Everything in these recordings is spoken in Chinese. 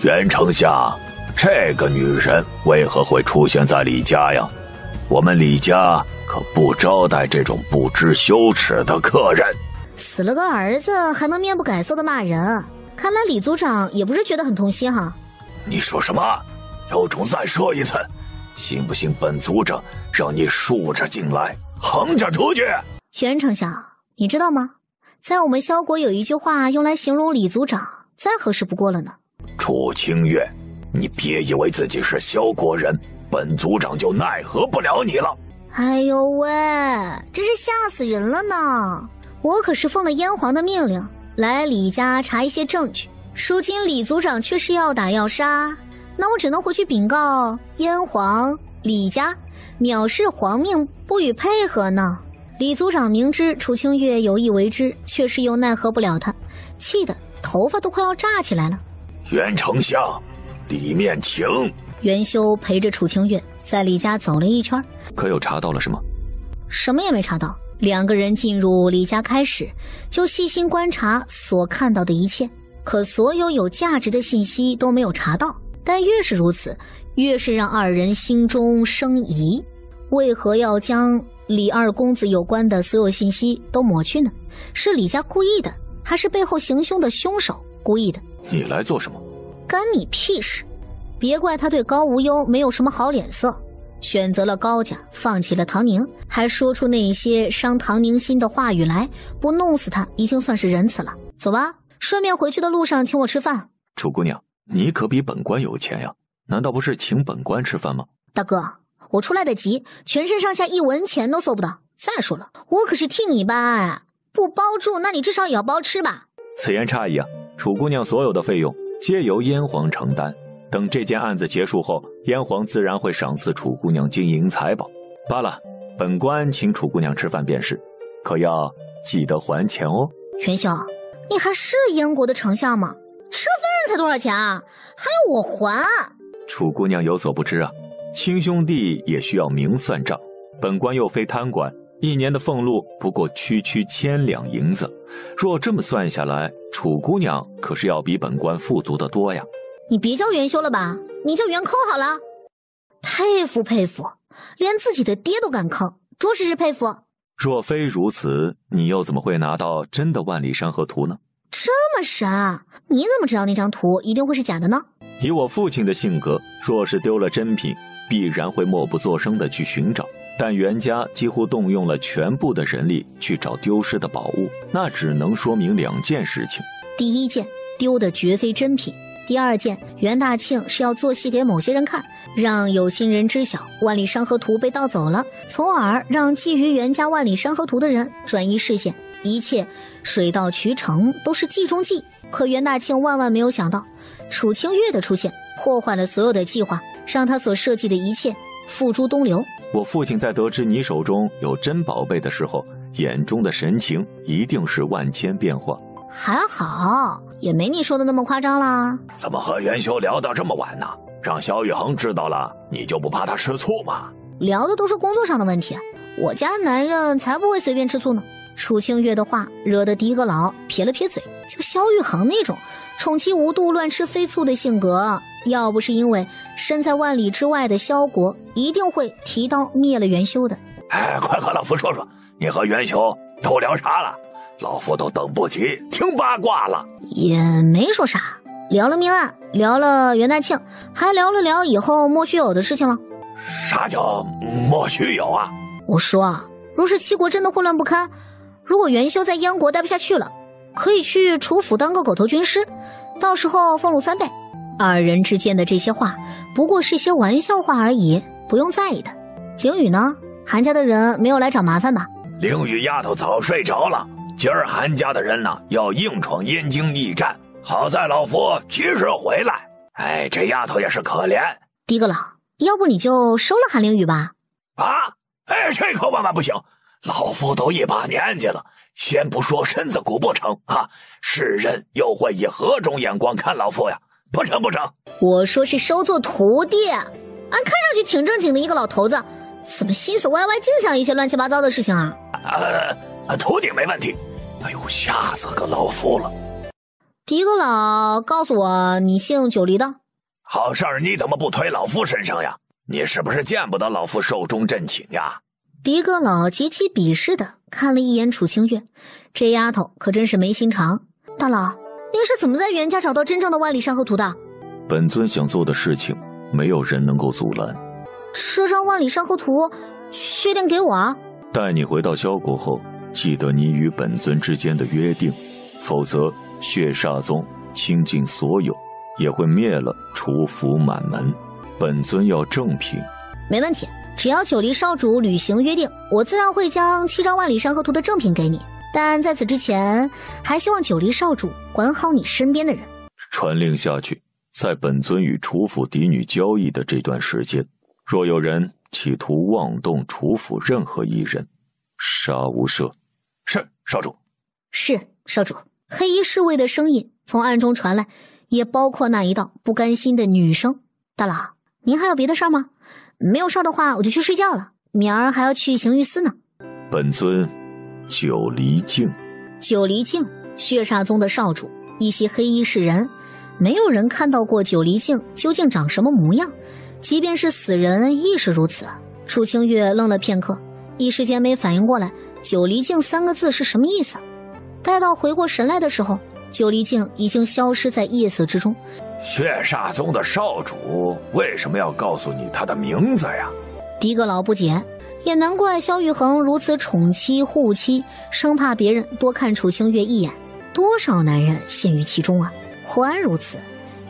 袁丞相，这个女人为何会出现在李家呀？我们李家可不招待这种不知羞耻的客人。死了个儿子还能面不改色的骂人，看来李族长也不是觉得很痛心哈。你说什么？有种再说一次，信不信本族长让你竖着进来，横着出去？袁丞相，你知道吗？在我们萧国有一句话用来形容李族长，再合适不过了呢。楚清月，你别以为自己是萧国人，本族长就奈何不了你了。哎呦喂，真是吓死人了呢！我可是奉了燕皇的命令，来李家查一些证据。如今李族长却是要打要杀，那我只能回去禀告燕皇、李家，藐视皇命，不予配合呢。李族长明知楚清月有意为之，却是又奈何不了他，气得头发都快要炸起来了。袁丞相，里面请。袁修陪着楚清月在李家走了一圈，可有查到了什么？什么也没查到。两个人进入李家开始，就细心观察所看到的一切，可所有有价值的信息都没有查到。但越是如此，越是让二人心中生疑。为何要将李二公子有关的所有信息都抹去呢？是李家故意的，还是背后行凶的凶手故意的？你来做什么？干你屁事！别怪他对高无忧没有什么好脸色，选择了高家，放弃了唐宁，还说出那些伤唐宁心的话语来，不弄死他已经算是仁慈了。走吧，顺便回去的路上请我吃饭。楚姑娘，你可比本官有钱呀，难道不是请本官吃饭吗？大哥，我出来的急，全身上下一文钱都搜不到。再说了，我可是替你办，不包住，那你至少也要包吃吧。此言差矣啊，楚姑娘所有的费用皆由燕皇承担。等这件案子结束后，燕皇自然会赏赐楚姑娘金银财宝。罢了，本官请楚姑娘吃饭便是，可要记得还钱哦。袁兄，你还是燕国的丞相吗？吃饭才多少钱啊？还要我还？楚姑娘有所不知啊，亲兄弟也需要明算账。本官又非贪官，一年的俸禄不过区1000两银子，若这么算下来，楚姑娘可是要比本官富足得多呀。你别叫元修了吧，你叫元寇好了。佩服佩服，连自己的爹都敢坑，着实是佩服。若非如此，你又怎么会拿到真的万里山河图呢？这么神，你怎么知道那张图一定会是假的呢？以我父亲的性格，若是丢了真品，必然会默不作声地去寻找。但袁家几乎动用了全部的人力去找丢失的宝物，那只能说明2件事情。第一件，丢的绝非真品。第二件，袁大庆是要做戏给某些人看，让有心人知晓万里山河图被盗走了，从而让觊觎袁家万里山河图的人转移视线，一切水到渠成，都是计中计。可袁大庆万万没有想到，楚清月的出现破坏了所有的计划，让他所设计的一切付诸东流。我父亲在得知你手中有真宝贝的时候，眼中的神情一定是万千变化。还好，也没你说的那么夸张啦。怎么和元修聊到这么晚呢？让萧玉衡知道了，你就不怕他吃醋吗？聊的都是工作上的问题，我家男人才不会随便吃醋呢。楚清月的话惹得狄阁老撇了撇嘴，就萧玉衡那种宠妻无度乱吃飞醋的性格，要不是因为身在万里之外的萧国，一定会提刀灭了元修的。哎，快和老夫说说，你和元修都聊啥了？老夫都等不及听八卦了。也没说啥，聊了命案，聊了袁大庆，还聊了聊以后莫须有的事情了。啥叫莫须有啊？我说，若是七国真的混乱不堪，如果元修在燕国待不下去了，可以去楚府当个狗头军师，到时候俸禄3倍。二人之间的这些话不过是些玩笑话而已，不用在意的。凌雨呢？韩家的人没有来找麻烦吧？凌雨丫头早睡着了，今儿韩家的人呢要硬闯燕京驿站，好在老夫及时回来。哎，这丫头也是可怜。狄阁老，要不你就收了韩凌雨吧？啊？哎，这可万万不行，老夫都一把年纪了，先不说身子骨不成啊，世人又会以何种眼光看老夫呀？不成不成。我说是收做徒弟，俺看上去挺正经的一个老头子，怎么心思歪歪，净想一些乱七八糟的事情啊？徒弟没问题。哎呦，吓死个老夫了。狄阁老，告诉我你姓九黎的。好事儿你怎么不推老夫身上呀？你是不是见不得老夫寿终正寝呀？狄阁老极其鄙视的看了一眼楚清月，这丫头可真是没心肠。大佬，您是怎么在袁家找到真正的万里山河图的？本尊想做的事情，没有人能够阻拦。这张万里山河图，确定给我啊？待你回到萧国后，记得你与本尊之间的约定，否则血煞宗倾尽所有，也会灭了楚府满门。本尊要正品。没问题，只要九黎少主履行约定，我自然会将7张万里山河图的正品给你。但在此之前，还希望九黎少主管好你身边的人。传令下去，在本尊与楚府嫡女交易的这段时间，若有人企图妄动楚府任何一人，杀无赦。是，少主。是，少主。黑衣侍卫的声音从暗中传来，也包括那一道不甘心的女声。大佬，您还有别的事吗？没有事的话，我就去睡觉了。明儿还要去刑狱司呢。本尊九黎镜。九黎镜，血煞宗的少主，一袭黑衣示人。没有人看到过九黎镜究竟长什么模样，即便是死人亦是如此。楚清月愣了片刻，一时间没反应过来九黎镜3个字是什么意思。待到回过神来的时候，九黎镜已经消失在夜色之中。血煞宗的少主为什么要告诉你他的名字呀？狄阁老不解，也难怪萧玉衡如此宠妻护妻，生怕别人多看楚清月一眼。多少男人陷于其中啊！胡安如此，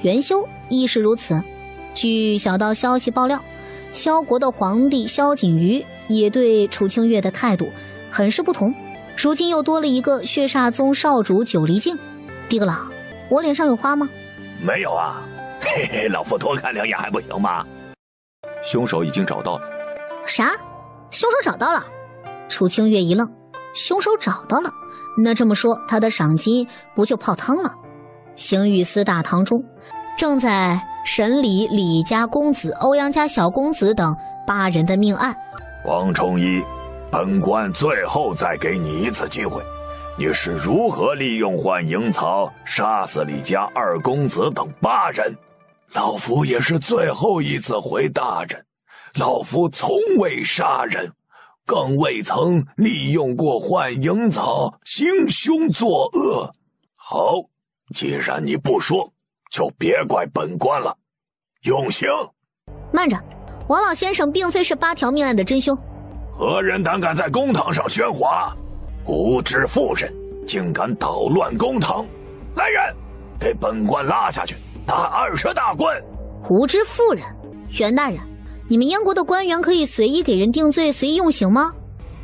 元修亦是如此。据小道消息爆料，萧国的皇帝萧景瑜也对楚清月的态度很是不同。如今又多了一个血煞宗少主九黎镜。狄阁老，我脸上有花吗？没有啊，嘿嘿，老夫多看2眼还不行吗？凶手已经找到了。啥？凶手找到了？楚清月一愣，凶手找到了？那这么说，他的赏金不就泡汤了？刑狱司大堂中，正在审理李家公子、欧阳家小公子等8人的命案。王崇一，本官最后再给你一次机会，你是如何利用幻影草杀死李家2公子等8人？老夫也是最后一次回大人，老夫从未杀人，更未曾利用过幻影草行凶作恶。好，既然你不说，就别怪本官了。用刑！慢着，王老先生并非是8条命案的真凶。何人胆敢在公堂上喧哗？无知妇人，竟敢捣乱公堂！来人，给本官拉下去，打20大棍！无知妇人，袁大人，你们燕国的官员可以随意给人定罪，随意用刑吗？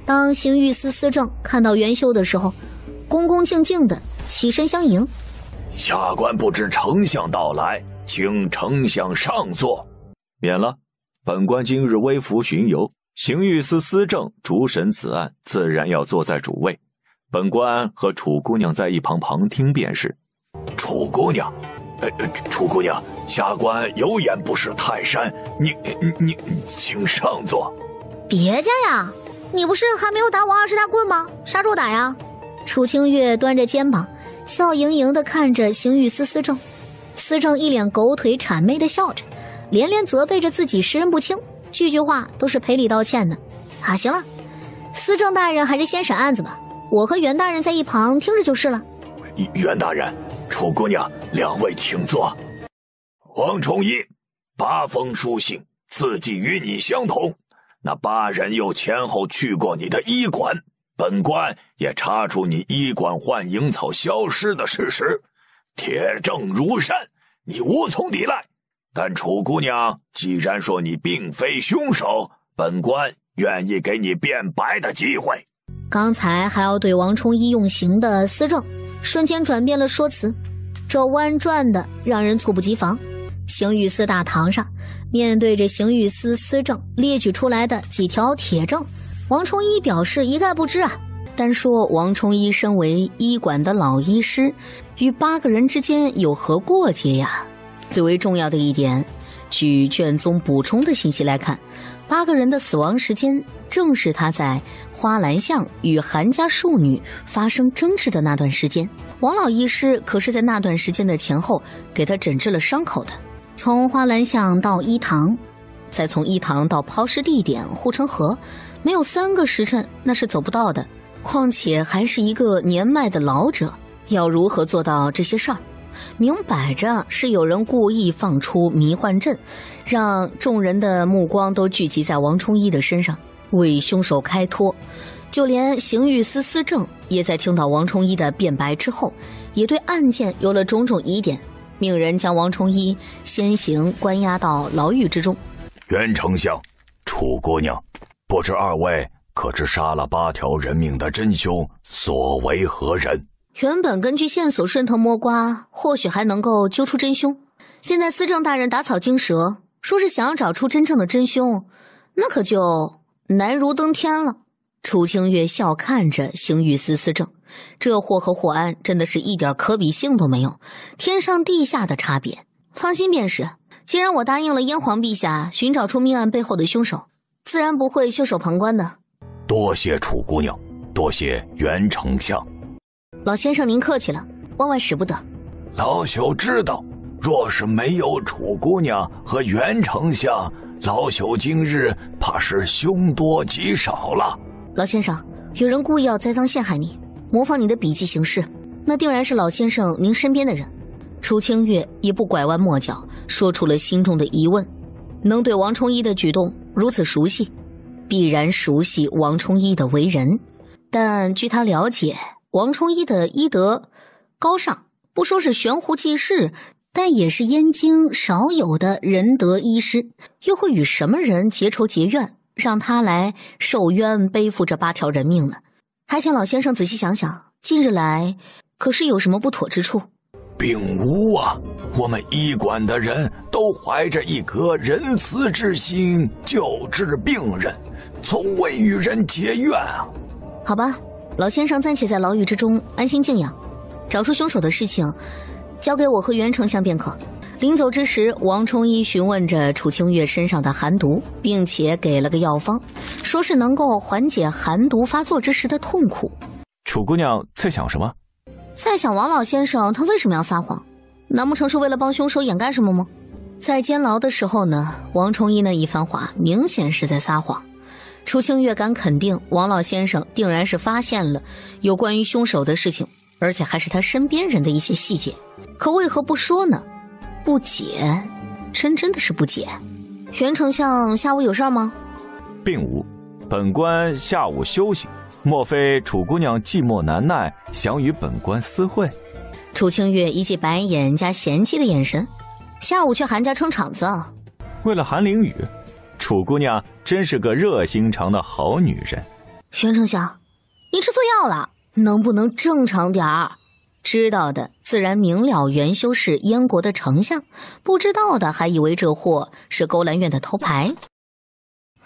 当刑狱司司正看到袁修的时候，恭恭敬敬的起身相迎。下官不知丞相到来，请丞相上座。免了，本官今日微服巡游，刑狱司司正主审此案，自然要坐在主位。本官和楚姑娘在一旁旁听便是。楚姑娘，楚姑娘，下官有眼不识泰山，你请上座。别介呀，你不是还没有打我20大棍吗？啥时候打呀？楚清月端着肩膀，笑盈盈地看着刑狱司司正。司正一脸狗腿谄媚地笑着，连连责备着自己识人不清，句句话都是赔礼道歉的。啊，行了，司正大人还是先审案子吧，我和袁大人在一旁听着就是了。袁大人，楚姑娘，2位请坐。王崇一，8封书信，字迹与你相同，那8人又前后去过你的医馆，本官也查出你医馆幻影草消失的事实，铁证如山，你无从抵赖。但楚姑娘既然说你并非凶手，本官愿意给你辩白的机会。刚才还要对王崇一用刑的司正瞬间转变了说辞，这弯转的让人猝不及防。刑狱司大堂上，面对着刑狱司司正列举出来的几条铁证，王崇一表示一概不知啊。单说王崇一身为医馆的老医师，与8个人之间有何过节呀？最为重要的一点，据卷宗补充的信息来看，8个人的死亡时间正是他在花兰巷与韩家庶女发生争执的那段时间。王老医师可是在那段时间的前后给他诊治了伤口的。从花兰巷到一堂，再从一堂到抛尸地点护城河，没有3个时辰那是走不到的。况且还是一个年迈的老者，要如何做到这些事儿？明摆着是有人故意放出迷幻阵，让众人的目光都聚集在王冲一的身上，为凶手开脱。就连刑狱司司正也在听到王冲一的辩白之后，也对案件有了种种疑点，命人将王冲一先行关押到牢狱之中。袁丞相，楚姑娘，不知2位可知杀了8条人命的真凶所为何人？原本根据线索顺藤摸瓜，或许还能够揪出真凶。现在司政大人打草惊蛇，说是想要找出真正的真凶，那可就难如登天了。楚清月笑看着刑狱司司政，这货和霍安真的是一点可比性都没有，天上地下的差别。放心便是，既然我答应了燕皇陛下寻找出命案背后的凶手，自然不会袖手旁观的。多谢楚姑娘，多谢袁丞相。老先生您客气了，万万使不得。老朽知道，若是没有楚姑娘和袁丞相，老朽今日怕是凶多吉少了。老先生，有人故意要栽赃陷害你，模仿你的笔迹行事，那定然是老先生您身边的人。楚清月也不拐弯抹角，说出了心中的疑问。能对王冲一的举动如此熟悉，必然熟悉王冲一的为人。但据他了解，王冲一的医德高尚，不说是悬壶济世，但也是燕京少有的仁德医师，又会与什么人结仇结怨，让他来受冤背负这8条人命呢？还请老先生仔细想想，近日来可是有什么不妥之处？并无啊，我们医馆的人都怀着一颗仁慈之心救治病人，从未与人结怨啊。好吧，老先生暂且在牢狱之中安心静养，找出凶手的事情交给我和袁丞相便可。临走之时，王冲一询问着楚清月身上的寒毒，并且给了个药方，说是能够缓解寒毒发作之时的痛苦。楚姑娘在想什么？在想王老先生他为什么要撒谎？难不成是为了帮凶手掩盖什么吗？在监牢的时候呢，王冲一那一番话明显是在撒谎。楚清月敢肯定，王老先生定然是发现了有关于凶手的事情，而且还是他身边人的一些细节。可为何不说呢？不解，真的是不解。袁丞相下午有事吗？并无，本官下午休息。莫非楚姑娘寂寞难耐，想与本官私会？楚清月一记白眼加嫌弃的眼神，下午去韩家撑场子啊？为了韩凌雨，楚姑娘真是个热心肠的好女人。袁丞相，你吃错药了，能不能正常点儿？知道的自然明了，元修是燕国的丞相，不知道的还以为这货是勾栏院的头牌。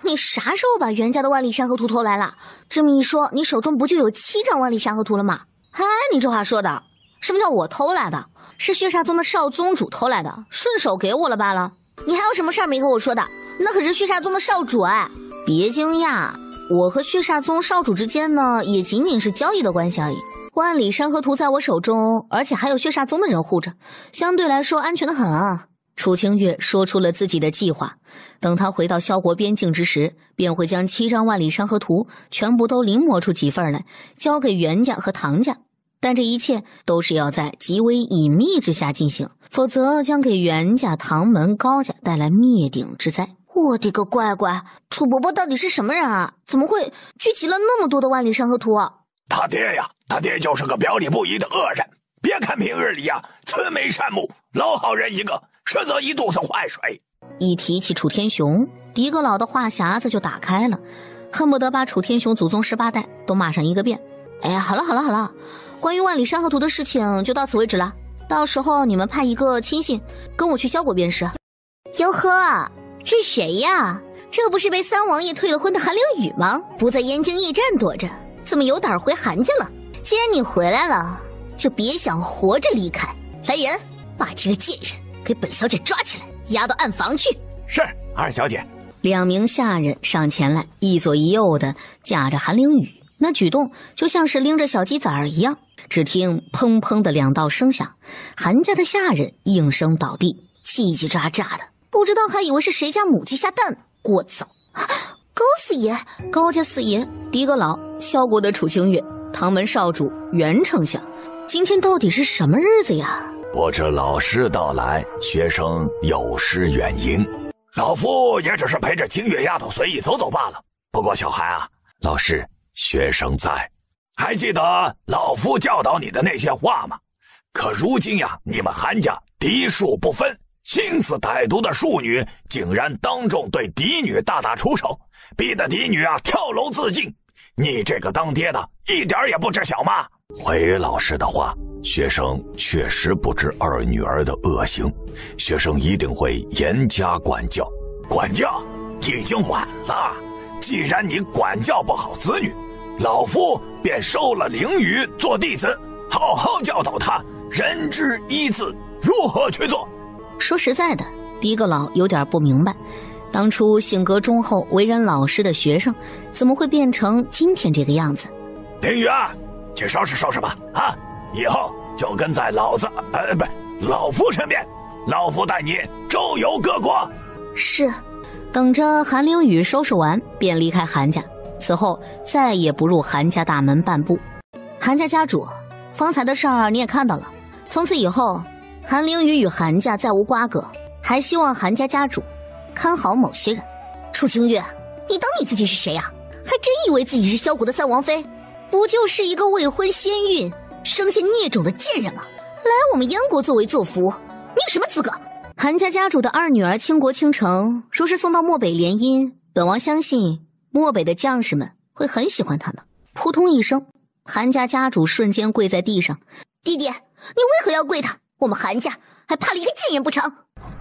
你啥时候把袁家的万里山河图偷来了？这么一说，你手中不就有7张万里山河图了吗？哎，你这话说的，什么叫我偷来的？是血煞宗的少宗主偷来的，顺手给我了罢了。你还有什么事儿没跟我说的？那可是血煞宗的少主哎！别惊讶，我和血煞宗少主之间呢，也仅仅是交易的关系而已。万里山河图在我手中，而且还有血煞宗的人护着，相对来说安全的很啊。楚清月说出了自己的计划，等他回到萧国边境之时，便会将7张万里山河图全部都临摹出几份来，交给袁家和唐家。但这一切都是要在极为隐秘之下进行，否则将给袁家、唐门、高家带来灭顶之灾。我的个乖乖，楚伯伯到底是什么人啊？怎么会聚集了那么多的万里山河图啊？他爹呀，他爹就是个表里不一的恶人。别看平日里呀慈眉善目，老好人一个，实则一肚子坏水。一提起楚天雄，狄个老的话匣子就打开了，恨不得把楚天雄祖宗18代都骂上一个遍。哎，好了，关于万里山河图的事情就到此为止了。到时候你们派一个亲信跟我去萧国便是。哟呵，这谁呀？这不是被3王爷退了婚的韩凌雨吗？不在燕京驿站躲着，怎么有胆回韩家了？既然你回来了，就别想活着离开。来人，把这个贱人给本小姐抓起来，押到暗房去。是，二小姐。2名下人上前来，一左一右的架着韩凌雨，那举动就像是拎着小鸡仔儿一样。只听砰砰的2道声响，韩家的下人应声倒地，叽叽喳喳的，不知道还以为是谁家母鸡下蛋呢。聒噪！高四爷、高家四爷、狄阁老、萧国的楚清月、唐门少主袁丞相，今天到底是什么日子呀？不知老师到来，学生有失远迎。老夫也只是陪着清月丫头随意走走罢了。不过小孩啊，老师，学生在，还记得老夫教导你的那些话吗？可如今呀，你们韩家嫡庶不分，心思歹毒的庶女竟然当众对嫡女大打出手，逼得嫡女啊跳楼自尽。你这个当爹的一点也不知晓吗？回老师的话，学生确实不知二女儿的恶行，学生一定会严加管教。管教已经晚了，既然你管教不好子女，老夫便收了凌雨做弟子，好好教导他人之一字如何去做。说实在的，狄阁老有点不明白，当初性格忠厚、为人老实的学生，怎么会变成今天这个样子？凌雨啊，去收拾收拾吧，啊！以后就跟在老夫身边，老夫带你周游各国。是。等着韩凌雨收拾完，便离开韩家，此后再也不入韩家大门半步。韩家家主，方才的事儿你也看到了，从此以后，韩凌雨与韩家再无瓜葛，还希望韩家家主看好某些人。楚清月，你当你自己是谁啊？还真以为自己是萧国的三王妃？不就是一个未婚先孕、生下孽种的贱人吗？来我们燕国作威作福，你有什么资格？韩家家主的2女儿倾国倾城，若是送到漠北联姻，本王相信漠北的将士们会很喜欢她呢。扑通一声，韩家家主瞬间跪在地上。弟弟，你为何要跪他？我们韩家还怕了一个贱人不成？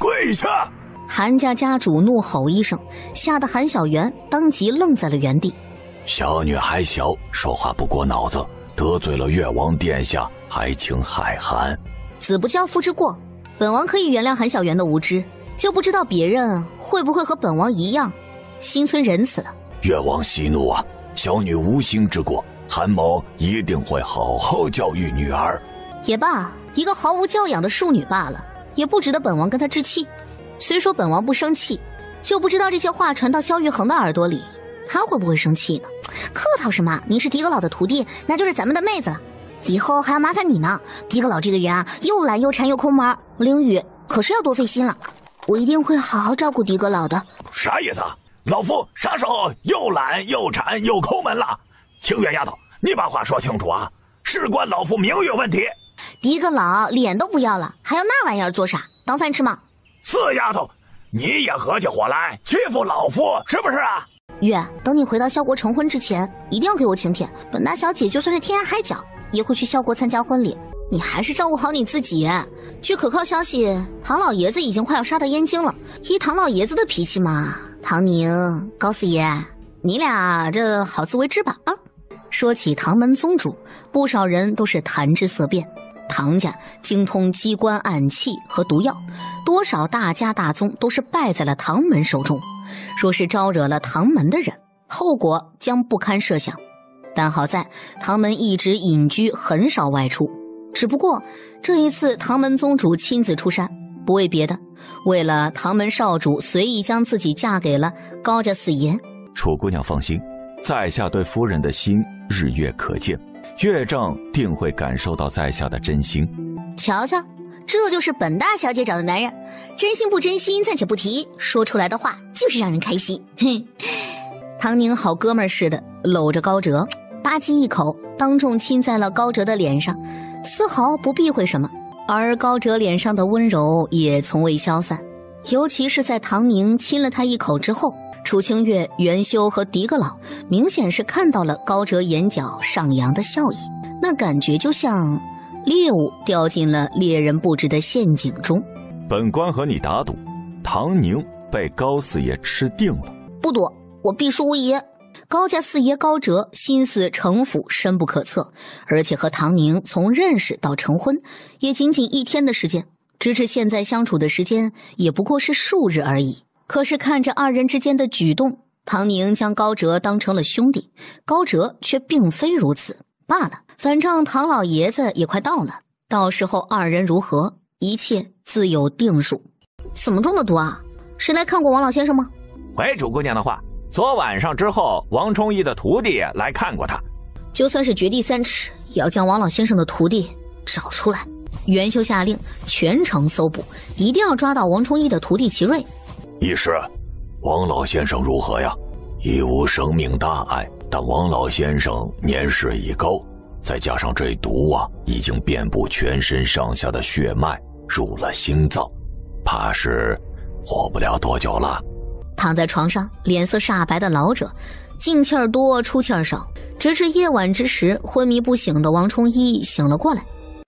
跪下！韩家家主怒吼一声，吓得韩小媛当即愣在了原地。小女还小，说话不过脑子，得罪了越王殿下，还请海涵。子不教父之过，本王可以原谅韩小媛的无知，就不知道别人会不会和本王一样心存仁慈了。越王息怒啊，小女无心之过，韩某一定会好好教育女儿。也罢，一个毫无教养的庶女罢了，也不值得本王跟她置气。虽说本王不生气，就不知道这些话传到萧玉衡的耳朵里，他会不会生气呢？客套什么？您是狄阁老的徒弟，那就是咱们的妹子了，以后还要麻烦你呢。狄阁老这个人啊，又懒又馋又抠门，凌雨可是要多费心了。我一定会好好照顾狄阁老的。啥意思？老夫啥时候又懒又馋又抠门了？清月丫头，你把话说清楚啊，事关老夫名誉问题。狄阁老脸都不要了，还要那玩意儿做啥？当饭吃吗？四丫头，你也合起伙来欺负老夫是不是啊？月，等你回到萧国成婚之前，一定要给我请帖。本大小姐就算是天涯海角，也会去萧国参加婚礼。你还是照顾好你自己。据可靠消息，唐老爷子已经快要杀到燕京了。依唐老爷子的脾气嘛，唐宁、高四爷，你俩这好自为之吧啊！说起唐门宗主，不少人都是谈之色变。唐家精通机关暗器和毒药，多少大家大宗都是败在了唐门手中。若是招惹了唐门的人，后果将不堪设想。但好在唐门一直隐居，很少外出。只不过这一次唐门宗主亲自出山，不为别的，为了唐门少主随意将自己嫁给了高家四爷。楚姑娘放心，在下对夫人的心日月可见，岳丈定会感受到在下的真心。瞧瞧，这就是本大小姐找的男人，真心不真心暂且不提，说出来的话就是让人开心。哼，唐宁好哥们似的搂着高哲，吧唧一口当众亲在了高哲的脸上，丝毫不避讳什么。而高哲脸上的温柔也从未消散，尤其是在唐宁亲了他一口之后，楚清月、元修和狄阁老明显是看到了高哲眼角上扬的笑意，那感觉就像猎物掉进了猎人布置的陷阱中。本官和你打赌，唐宁被高四爷吃定了。不赌，我必输无疑。高家四爷高哲心思城府深不可测，而且和唐宁从认识到成婚也仅仅1天的时间，直至现在相处的时间也不过是数日而已。可是看着二人之间的举动，唐宁将高哲当成了兄弟，高哲却并非如此。罢了，反正唐老爷子也快到了，到时候二人如何，一切自有定数。怎么中的毒啊？谁来看过王老先生吗？回主姑娘的话，昨晚上之后，王崇义的徒弟来看过他。就算是掘地三尺，也要将王老先生的徒弟找出来。元修下令全城搜捕，一定要抓到王崇义的徒弟齐瑞。义师，王老先生如何呀？已无生命大碍，但王老先生年事已高，再加上这毒啊，已经遍布全身上下的血脉，入了心脏，怕是活不了多久了。躺在床上脸色煞白的老者，进气儿多出气儿少，直至夜晚之时，昏迷不醒的王崇义醒了过来。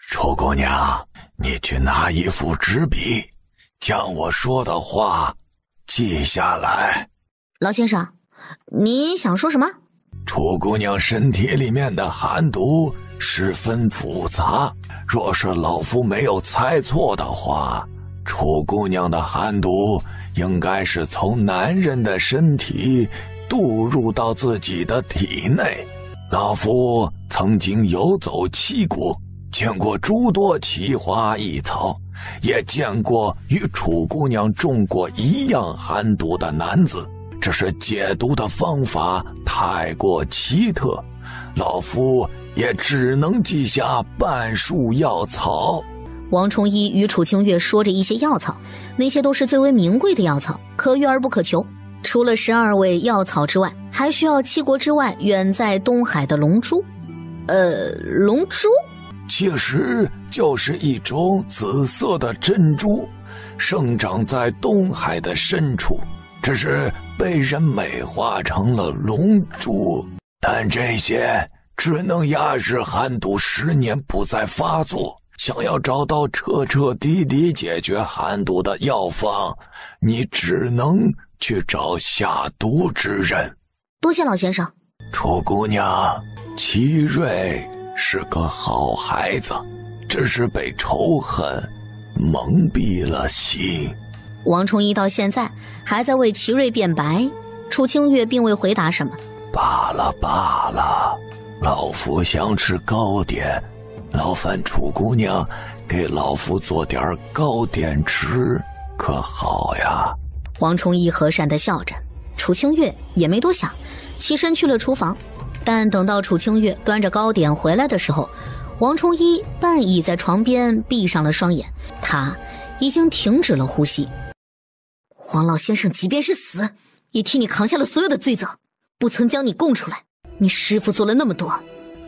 楚姑娘，你去拿一副纸笔，将我说的话记下来。老先生，你想说什么？楚姑娘身体里面的寒毒十分复杂，若是老夫没有猜错的话，楚姑娘的寒毒应该是从男人的身体渡入到自己的体内。老夫曾经游走七国，见过诸多奇花异草，也见过与楚姑娘中过一样寒毒的男子，只是解毒的方法太过奇特，老夫也只能记下半数药草。王崇义与楚清月说着一些药草，那些都是最为名贵的药草，可遇而不可求。除了12味药草之外，还需要7国之外远在东海的龙珠。龙珠其实就是一种紫色的珍珠，生长在东海的深处，只是被人美化成了龙珠。但这些只能压制寒毒10年不再发作。想要找到彻彻底底解决寒毒的药方，你只能去找下毒之人。多谢老先生。楚姑娘，齐瑞是个好孩子，只是被仇恨蒙蔽了心。王崇义到现在还在为齐瑞辩白，楚清月并未回答什么。罢了罢了，老夫想吃糕点，劳烦楚姑娘给老夫做点糕点吃，可好呀？王崇义和善地笑着，楚清月也没多想，起身去了厨房。但等到楚清月端着糕点回来的时候，王崇义半倚在床边，闭上了双眼，他已经停止了呼吸。黄老先生即便是死，也替你扛下了所有的罪责，不曾将你供出来。你师父做了那么多，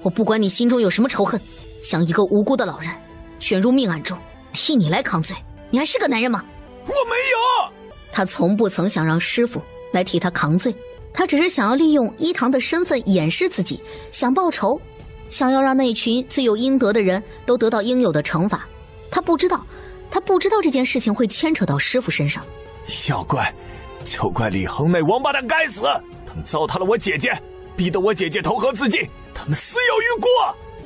我不管你心中有什么仇恨，将一个无辜的老人卷入命案中，替你来扛罪，你还是个男人吗？我没有。他从不曾想让师父来替他扛罪，他只是想要利用一堂的身份掩饰自己，想报仇，想要让那群罪有应得的人都得到应有的惩罚。他不知道这件事情会牵扯到师父身上。小怪，就怪李恒那王八蛋该死，他们糟蹋了我姐姐，逼得我姐姐投河自尽，他们死有余辜。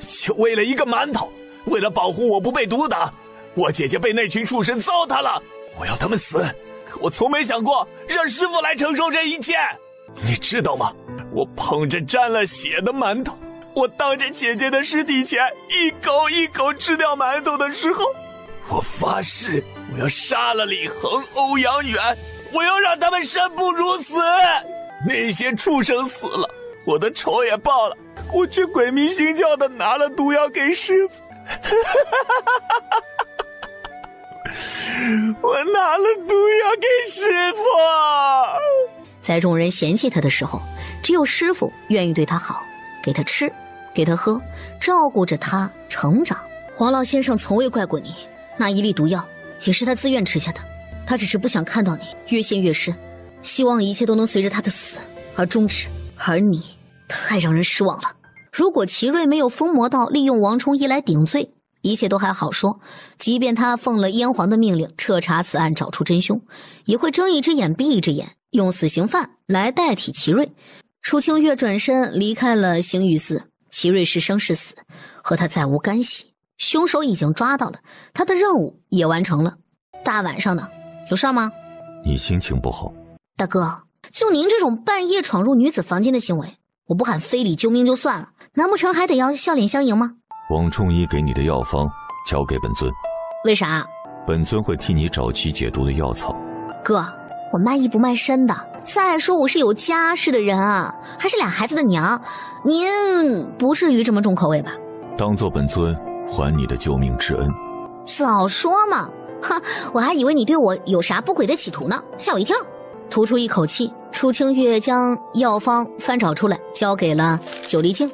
就为了一个馒头，为了保护我不被毒打，我姐姐被那群畜生糟蹋了，我要他们死，可我从没想过让师父来承受这一切。你知道吗？我捧着沾了血的馒头，我当着姐姐的尸体前一口一口吃掉馒头的时候，我发誓我要杀了李恒、欧阳远，我要让他们生不如死。那些畜生死了，我的仇也报了，我却鬼迷心窍的拿了毒药给师父。我拿了毒药给师父。在众人嫌弃他的时候，只有师父愿意对他好，给他吃，给他喝，照顾着他成长。黄老先生从未怪过你，那一粒毒药也是他自愿吃下的，他只是不想看到你越陷越深，希望一切都能随着他的死而终止。而你太让人失望了。如果齐瑞没有疯魔到利用王崇义来顶罪，一切都还好说，即便他奉了燕皇的命令彻查此案，找出真凶，也会睁一只眼闭一只眼，用死刑犯来代替齐瑞。楚清月转身离开了刑狱司，齐瑞是生是死和他再无干系。凶手已经抓到了，他的任务也完成了。大晚上的，有事吗？你心情不好？大哥，就您这种半夜闯入女子房间的行为，我不喊非礼救命就算了，难不成还得要笑脸相迎吗？王冲一给你的药方交给本尊。为啥？本尊会替你找齐解毒的药草。哥，我卖艺不卖身的，再说我是有家室的人啊，还是俩孩子的娘，您不至于这么重口味吧？当做本尊还你的救命之恩。早说嘛！哈，我还以为你对我有啥不轨的企图呢，吓我一跳。吐出一口气，楚清月将药方翻找出来，交给了九黎镜。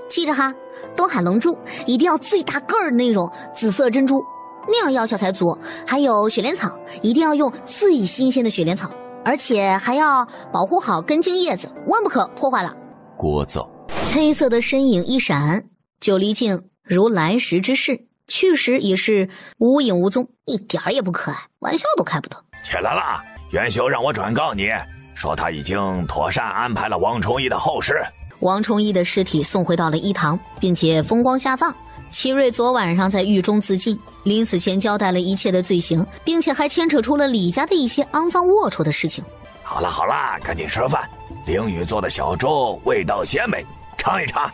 记着哈，东海龙珠一定要最大个儿的那种紫色珍珠，那样药效才足。还有雪莲草，一定要用最新鲜的雪莲草，而且还要保护好根茎叶子，万不可破坏了。聒噪。黑色的身影一闪，九黎镜如来时之势，去时也是无影无踪，一点儿也不可爱，玩笑都开不得。起来了，元修让我转告你，说他已经妥善安排了王崇义的后事。王崇义的尸体送回到了一堂，并且风光下葬。齐瑞昨晚上在狱中自尽，临死前交代了一切的罪行，并且还牵扯出了李家的一些肮脏龌龊的事情。好了好了，赶紧吃饭。凌雨做的小粥味道鲜美，尝一尝。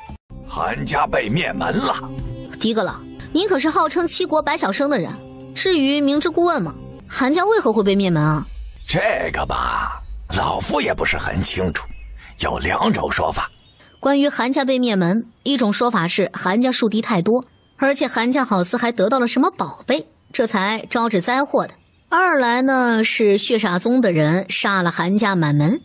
韩家被灭门了。迪格老，您可是号称七国百晓生的人，至于明知故问吗？韩家为何会被灭门啊？这个吧，老夫也不是很清楚，有两种说法。关于韩家被灭门，一种说法是韩家树敌太多，而且韩家好似还得到了什么宝贝，这才招致灾祸的。二来呢，是血煞宗的人杀了韩家满门。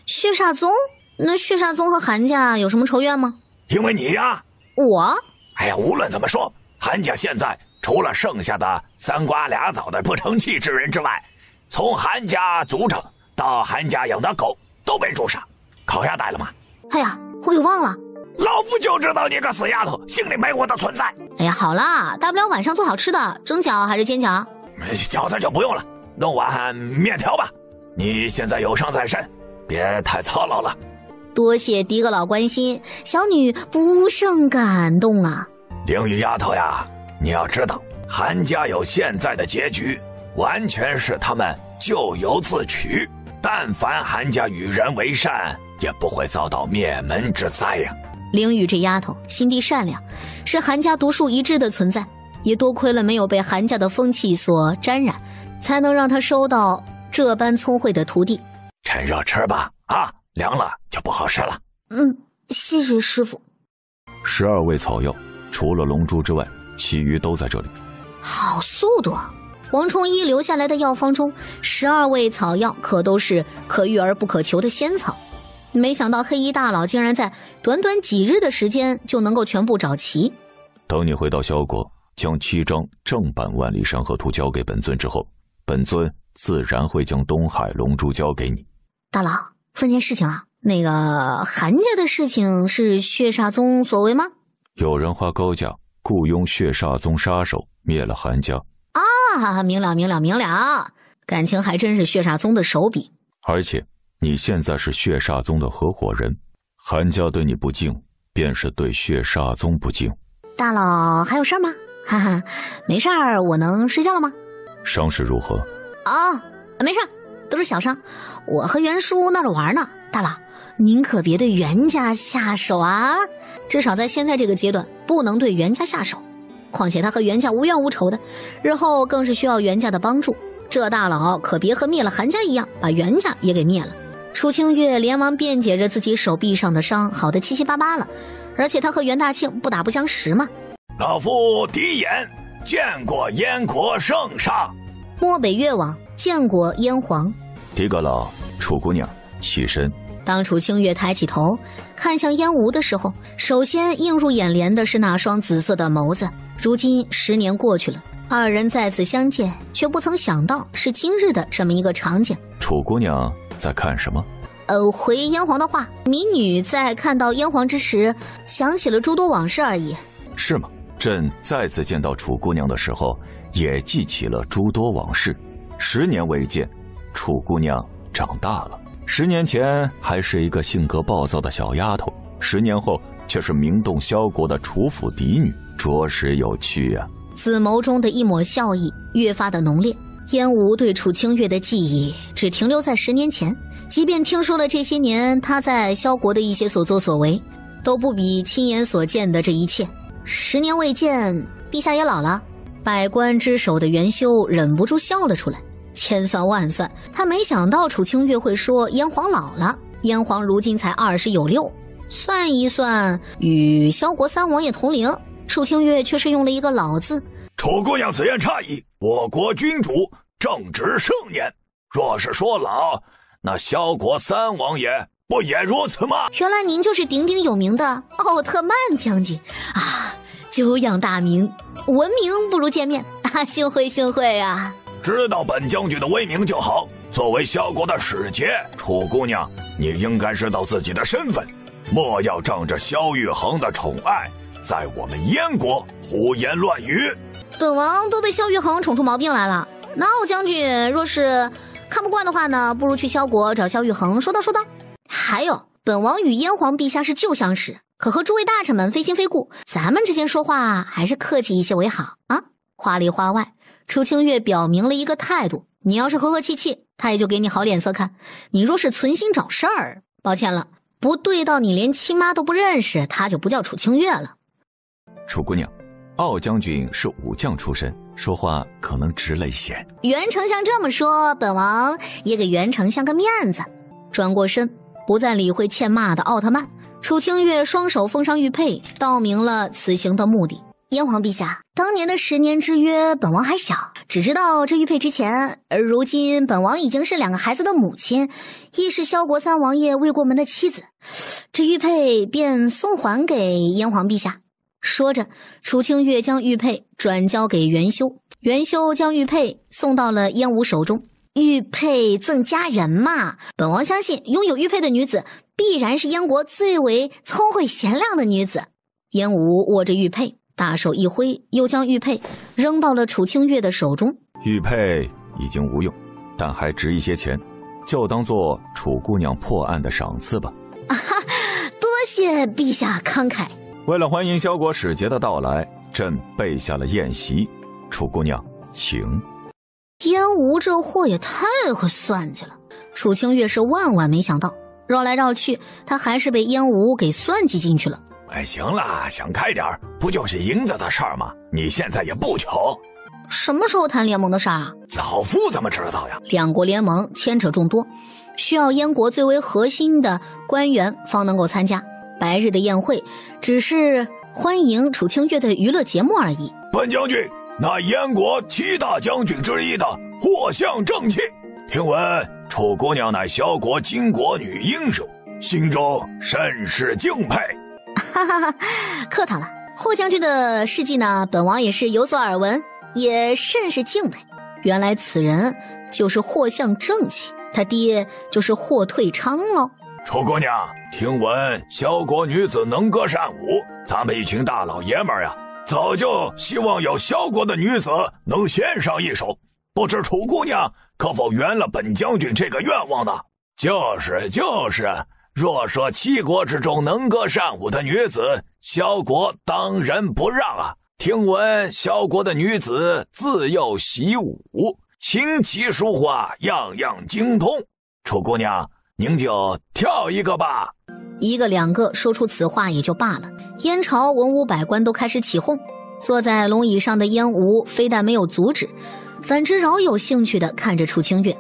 血煞宗？那血煞宗和韩家有什么仇怨吗？因为你呀。我？哎呀，无论怎么说，韩家现在除了剩下的三瓜俩枣的不成器之人之外，从韩家族长到韩家养的狗都被诛杀。烤鸭带了吗？哎呀，我给忘了。老夫就知道你个死丫头心里没我的存在。哎呀，好啦，大不了晚上做好吃的，蒸饺还是煎饺？饺子就不用了，弄碗面条吧。你现在有伤在身，别太操劳了。多谢迪格老关心，小女不胜感动啊。凌雨丫头呀，你要知道，韩家有现在的结局，完全是他们咎由自取。但凡韩家与人为善，也不会遭到灭门之灾呀。凌雨这丫头心地善良，是韩家独树一帜的存在，也多亏了没有被韩家的风气所沾染，才能让她收到这般聪慧的徒弟。趁热吃吧，啊，凉了就不好吃了。谢谢师傅。12味草药，除了龙珠之外，其余都在这里。好速度啊！王崇一留下来的药方中，12味草药可都是可遇而不可求的仙草。没想到黑衣大佬竟然在短短几日的时间就能够全部找齐。等你回到萧国，将7张正版万里山河图交给本尊之后，本尊自然会将东海龙珠交给你。大佬，问件事情啊，那个韩家的事情是血煞宗所为吗？有人花高价雇佣血煞宗杀手灭了韩家。啊，明了，感情还真是血煞宗的手笔。而且你现在是血煞宗的合伙人，韩家对你不敬，便是对血煞宗不敬。大佬还有事吗？哈哈，没事儿，我能睡觉了吗？伤势如何？没事，都是小伤，我和袁叔闹着玩呢。大佬，您可别对袁家下手啊，至少在现在这个阶段不能对袁家下手。况且他和袁家无冤无仇的，日后更是需要袁家的帮助。这大佬可别和灭了韩家一样，把袁家也给灭了。楚清月连忙辩解着自己手臂上的伤好得七七八八了，而且他和袁大庆不打不相识嘛。老夫第一眼见过燕国圣上。漠北越王见过燕皇。迪格老，楚姑娘，起身。当楚清月抬起头看向燕无的时候，首先映入眼帘的是那双紫色的眸子。如今10年过去了，二人再次相见，却不曾想到是今日的这么一个场景。楚姑娘在看什么？回燕皇的话，民女在看到燕皇之时，想起了诸多往事而已。是吗？朕再次见到楚姑娘的时候，也记起了诸多往事。10年未见，楚姑娘长大了。10年前还是一个性格暴躁的小丫头，10年后却是名动萧国的楚府嫡女，着实有趣啊。紫眸中的一抹笑意越发的浓烈。燕无对楚清月的记忆只停留在10年前，即便听说了这些年他在萧国的一些所作所为，都不比亲眼所见的这一切。10年未见，陛下也老了。百官之首的元修忍不住笑了出来。千算万算，他没想到楚清月会说燕皇老了。燕皇如今才20有6，算一算，与萧国3王爷同龄。楚清月却是用了一个老字。楚姑娘此言差矣，我国君主正值盛年，若是说老，那萧国3王爷不也如此吗？原来您就是鼎鼎有名的奥特曼将军啊！久仰大名，闻名不如见面啊！幸会幸会啊！知道本将军的威名就好。作为萧国的使节，楚姑娘，你应该知道自己的身份，莫要仗着萧玉衡的宠爱，在我们燕国胡言乱语。本王都被萧玉衡宠出毛病来了。那奥将军若是看不惯的话呢，不如去萧国找萧玉衡说道说道。还有，本王与燕皇陛下是旧相识，可和诸位大臣们非亲非故，咱们之间说话还是客气一些为好啊。话里话外，楚清月表明了一个态度，你要是和和气气，他也就给你好脸色看；你若是存心找事儿，抱歉了，不对到你连亲妈都不认识，他就不叫楚清月了。楚姑娘，奥将军是武将出身，说话可能直泪腺。袁丞相这么说，本王也给袁丞相个面子。转过身，不再理会欠骂的奥特曼，楚清月双手奉上玉佩，道明了此行的目的。燕皇陛下，当年的10年之约，本王还小，只知道这玉佩值钱。而如今，本王已经是2个孩子的母亲，亦是萧国3王爷未过门的妻子，这玉佩便送还给燕皇陛下。说着，楚清月将玉佩转交给元修，元修将玉佩送到了燕无手中。玉佩赠佳人嘛，本王相信拥有玉佩的女子必然是燕国最为聪慧贤良的女子。燕无握着玉佩，大手一挥，又将玉佩扔到了楚清月的手中。玉佩已经无用，但还值一些钱，就当做楚姑娘破案的赏赐吧。啊哈，多谢陛下慷慨。为了欢迎萧国使节的到来，朕备下了宴席，楚姑娘请。燕无这货也太会算计了，楚清月是万万没想到，绕来绕去，他还是被燕无给算计进去了。哎，行了，想开点，不就是银子的事儿吗？你现在也不穷。什么时候谈联盟的事儿啊？老夫怎么知道呀？2国联盟牵扯众多，需要燕国最为核心的官员方能够参加。白日的宴会只是欢迎楚清月的娱乐节目而已。本将军乃燕国7大将军之一的霍相正气，听闻楚姑娘乃萧国巾帼女英雄，心中甚是敬佩。哈哈哈，客套了。霍将军的事迹呢，本王也是有所耳闻，也甚是敬佩。原来此人就是霍相正气，他爹就是霍退昌喽。楚姑娘，听闻萧国女子能歌善舞，咱们一群大老爷们呀，早就希望有萧国的女子能献上一首，不知楚姑娘可否圆了本将军这个愿望呢？就是，若说7国之中能歌善舞的女子，萧国当仁不让啊。听闻萧国的女子自幼习武，琴棋书画样样精通，楚姑娘您就挑一个吧。1个2个说出此话也就罢了，燕朝文武百官都开始起哄。坐在龙椅上的燕无非但没有阻止，反之饶有兴趣地看着楚清月，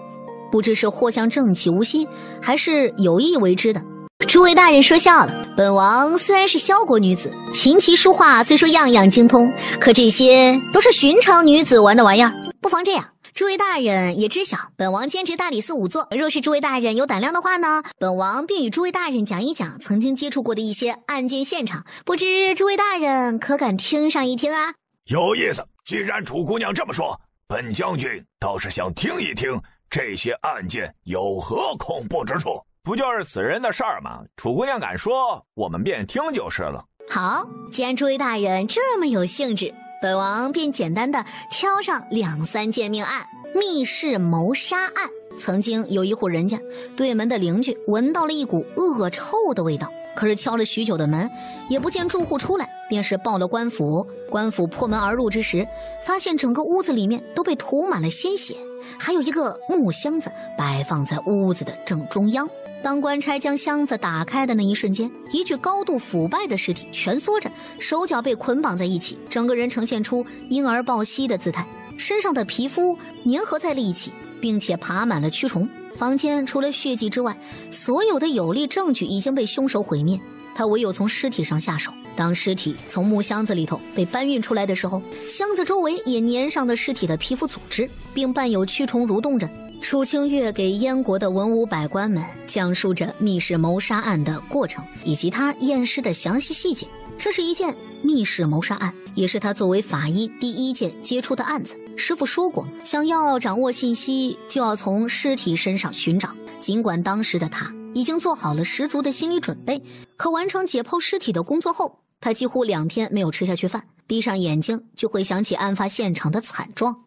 不知是霍相正气无心，还是有意为之的。诸位大人说笑了，本王虽然是萧国女子，琴棋书画虽说样样精通，可这些都是寻常女子玩的玩意儿。不妨这样，诸位大人也知晓，本王兼职大理寺仵作，若是诸位大人有胆量的话呢，本王便与诸位大人讲一讲曾经接触过的一些案件现场，不知诸位大人可敢听上一听啊？有意思，既然楚姑娘这么说，本将军倒是想听一听这些案件有何恐怖之处。不就是死人的事儿吗？楚姑娘敢说，我们便听就是了。好，既然诸位大人这么有兴致，本王便简单的挑上2、3件命案。密室谋杀案，曾经有一户人家，对门的邻居闻到了一股恶臭的味道，可是敲了许久的门，也不见住户出来，便是报了官府。官府破门而入之时，发现整个屋子里面都被涂满了鲜血，还有一个木箱子摆放在屋子的正中央。当官差将箱子打开的那一瞬间，一具高度腐败的尸体蜷缩着，手脚被捆绑在一起，整个人呈现出婴儿抱膝的姿态，身上的皮肤粘合在了一起，并且爬满了蛆虫。房间除了血迹之外，所有的有力证据已经被凶手毁灭，他唯有从尸体上下手。当尸体从木箱子里头被搬运出来的时候，箱子周围也粘上了尸体的皮肤组织，并伴有蛆虫蠕动着。楚清月给燕国的文武百官们讲述着密室谋杀案的过程以及他验尸的详细细节。这是一件密室谋杀案，也是他作为法医第一件接触的案子。师傅说过，想要掌握信息，就要从尸体身上寻找。尽管当时的他已经做好了十足的心理准备，可完成解剖尸体的工作后，他几乎2天没有吃下去饭，闭上眼睛就会想起案发现场的惨状。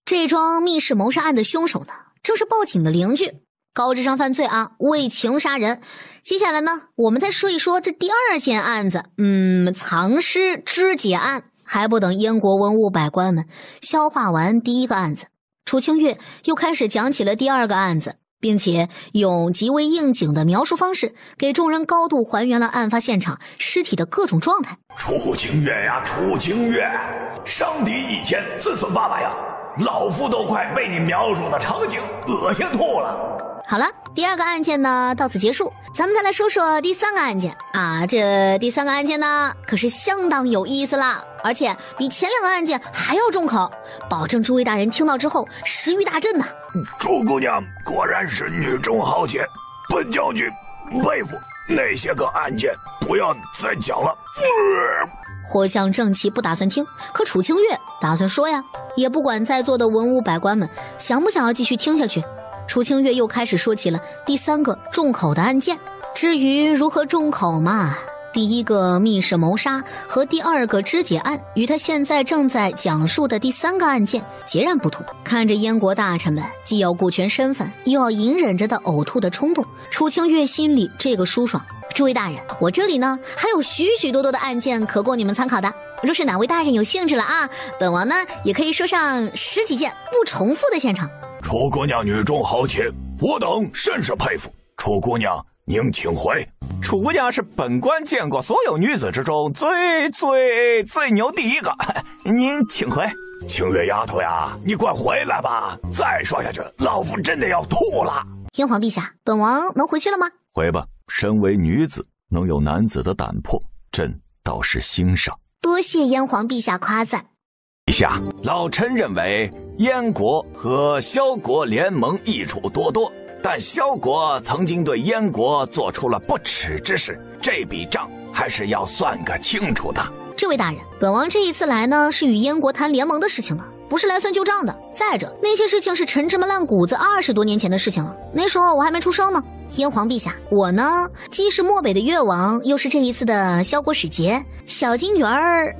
这桩密室谋杀案的凶手呢，正是报警的邻居。高智商犯罪啊，为情杀人。接下来呢，我们再说一说这第2件案子，藏尸肢解案。还不等燕国文武百官们消化完第1个案子，楚清月又开始讲起了第2个案子，并且用极为应景的描述方式，给众人高度还原了案发现场尸体的各种状态。楚清月呀，楚清月，伤敌1000，自损800呀！老夫都快被你描述的场景恶心吐了。好了，第2个案件呢到此结束，咱们再来说说第3个案件啊。这第3个案件呢可是相当有意思啦，而且比前2个案件还要重口，保证诸位大人听到之后食欲大振呐。楚姑娘果然是女中豪杰，本将军佩服。那些个案件不要再讲了。霍向正气不打算听，可楚清月打算说呀，也不管在座的文武百官们想不想要继续听下去。楚清月又开始说起了第3个重口的案件。至于如何重口嘛，第1个密室谋杀和第2个肢解案与他现在正在讲述的第3个案件截然不同。看着燕国大臣们既要顾全身份，又要隐忍着的呕吐的冲动，楚清月心里这个舒爽。诸位大人，我这里呢还有许许多多的案件可供你们参考的，若是哪位大人有兴致了啊，本王呢也可以说上10几件不重复的现场。楚姑娘女中豪杰，我等甚是佩服。楚姑娘您请回。楚姑娘是本官见过所有女子之中最牛第1个，您请回。清月丫头呀，你快回来吧，再说下去老夫真的要吐了。天皇陛下，本王能回去了吗？回吧，身为女子能有男子的胆魄，朕倒是欣赏。多谢燕皇陛下夸赞。陛下，老臣认为燕国和萧国联盟益处多多，但萧国曾经对燕国做出了不耻之事，这笔账还是要算个清楚的。这位大人，本王这一次来呢是与燕国谈联盟的事情呢，不是来算旧账的。再者，那些事情是陈芝麻烂谷子20多年前的事情了，那时候我还没出生呢。燕皇陛下，我呢既是漠北的越王，又是这一次的萧国使节。小金鱼儿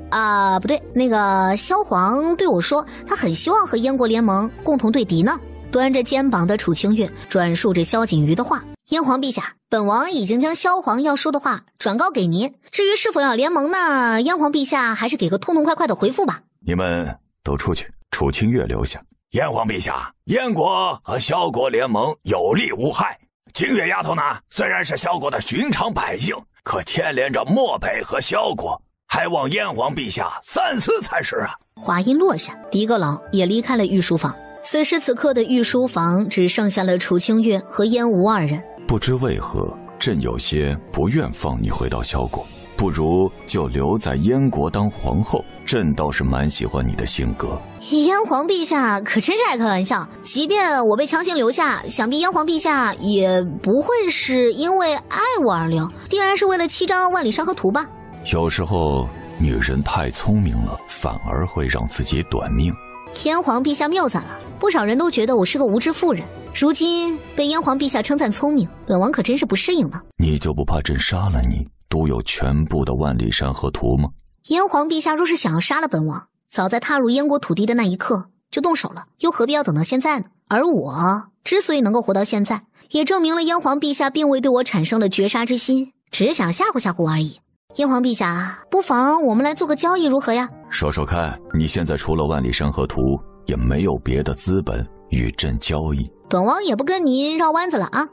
不对，那个萧皇对我说，他很希望和燕国联盟，共同对敌呢。端着肩膀的楚清月转述着萧景瑜的话。燕皇陛下，本王已经将萧皇要说的话转告给您，至于是否要联盟呢，燕皇陛下还是给个痛痛快快的回复吧。你们都出去，楚清月留下。燕皇陛下，燕国和萧国联盟有利无害。清月丫头呢，虽然是萧国的寻常百姓，可牵连着漠北和萧国，还望燕皇陛下三思才是啊。话音落下，狄阁老也离开了御书房。此时此刻的御书房只剩下了楚清月和燕无2人。不知为何，朕有些不愿放你回到萧国，不如就留在燕国当皇后。朕倒是蛮喜欢你的性格。燕皇陛下可真是爱开玩笑，即便我被强行留下，想必燕皇陛下也不会是因为爱我而留，定然是为了7张万里山河图吧。有时候女人太聪明了，反而会让自己短命。天皇陛下谬赞了，不少人都觉得我是个无知妇人，如今被燕皇陛下称赞聪明，本王可真是不适应呢。你就不怕朕杀了你，独有全部的万里山河图吗？燕皇陛下若是想要杀了本王，早在踏入燕国土地的那一刻就动手了，又何必要等到现在呢？而我之所以能够活到现在，也证明了燕皇陛下并未对我产生了绝杀之心，只想吓唬吓唬而已。燕皇陛下，不妨我们来做个交易如何呀？说说看，你现在除了万里山河图，也没有别的资本与朕交易。本王也不跟你绕弯子了啊！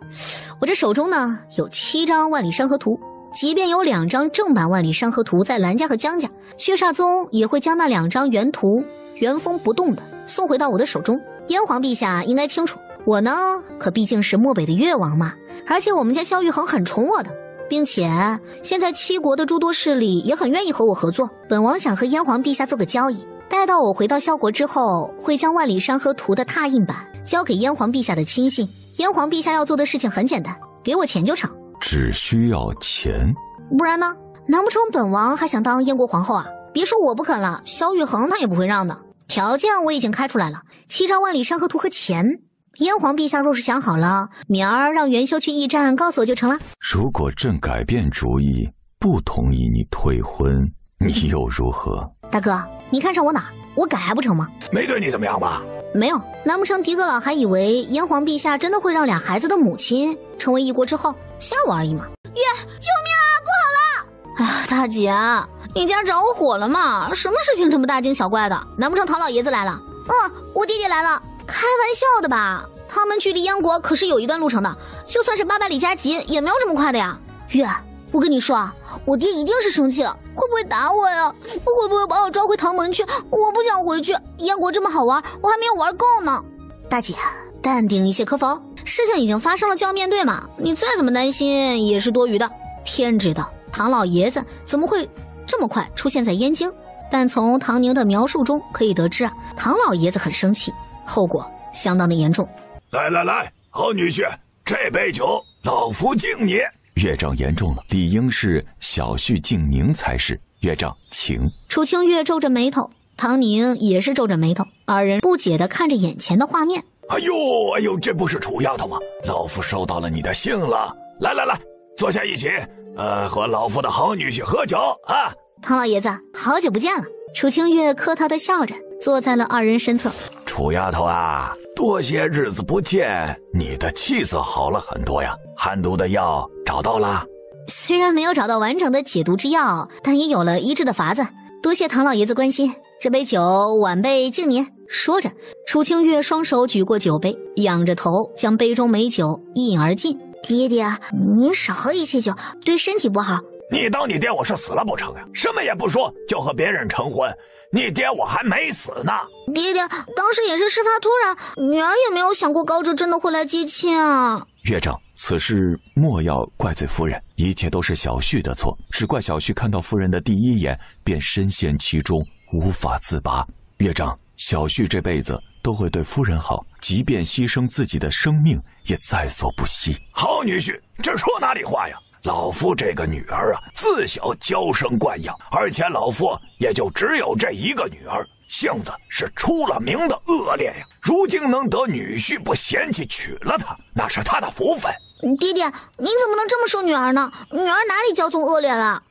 我这手中呢有7张万里山河图，即便有2张正版万里山河图在兰家和姜家，血煞宗也会将那2张原图原封不动的送回到我的手中。燕皇陛下应该清楚，我呢可毕竟是漠北的越王嘛，而且我们家萧玉衡很宠我的，并且现在7国的诸多势力也很愿意和我合作。本王想和燕皇陛下做个交易，待到我回到萧国之后，会将万里山河图的拓印版交给燕皇陛下的亲信。燕皇陛下要做的事情很简单，给我钱就成。只需要钱？不然呢？难不成本王还想当燕国皇后啊？别说我不肯了，萧玉衡他也不会让的。条件我已经开出来了，7张万里山河图和钱。燕皇陛下若是想好了，明儿让元修去驿站告诉我就成了。如果朕改变主意，不同意你退婚，你又如何？大哥，你看上我哪儿？我改还不成吗？没对你怎么样吧？没有，难不成狄阁老还以为燕皇陛下真的会让俩孩子的母亲成为一国之后，吓我而已吗？月，救命啊！不好了！哎，大姐，你家着火了吗？什么事情这么大惊小怪的？难不成唐老爷子来了？我弟弟来了。开玩笑的吧？他们距离燕国可是有一段路程的，就算是800里加急，也没有这么快的呀。月，我跟你说啊，我爹一定是生气了，会不会打我呀？会不会把我抓回唐门去？我不想回去，燕国这么好玩，我还没有玩够呢。大姐，淡定一些可否？事情已经发生了就要面对嘛，你再怎么担心也是多余的。天知道唐老爷子怎么会这么快出现在燕京，但从唐宁的描述中可以得知啊，唐老爷子很生气，后果相当的严重。来，好女婿，这杯酒老夫敬你。岳丈言重了，理应是小婿敬宁才是。岳丈请。楚清月皱着眉头，唐宁也是皱着眉头，二人不解地看着眼前的画面。哎呦，这不是楚丫头吗？老夫收到了你的信了。来，坐下一起，和老夫的好女婿喝酒啊！唐老爷子，好久不见了。楚清月客套地笑着，坐在了二人身侧。楚丫头啊，多些日子不见，你的气色好了很多呀。寒毒的药找到了？虽然没有找到完整的解毒之药，但也有了医治的法子。多谢唐老爷子关心，这杯酒晚辈敬您。说着，楚清月双手举过酒杯，仰着头将杯中美酒一饮而尽。爹爹，您少喝一些酒，对身体不好。你当你爹我是死了不成呀？什么也不说就和别人成婚，你爹我还没死呢。爹爹，当时也是事发突然，女儿也没有想过高哲真的会来接亲啊。岳丈，此事莫要怪罪夫人，一切都是小婿的错，只怪小婿看到夫人的第一眼便深陷其中，无法自拔。岳丈，小婿这辈子都会对夫人好，即便牺牲自己的生命也在所不惜。好女婿，这说哪里话呀？老夫这个女儿啊，自小娇生惯养，而且老夫也就只有这一个女儿，性子是出了名的恶劣呀。如今能得女婿不嫌弃娶了她，那是他的福分。爹爹，您怎么能这么说女儿呢？女儿哪里骄纵恶劣了？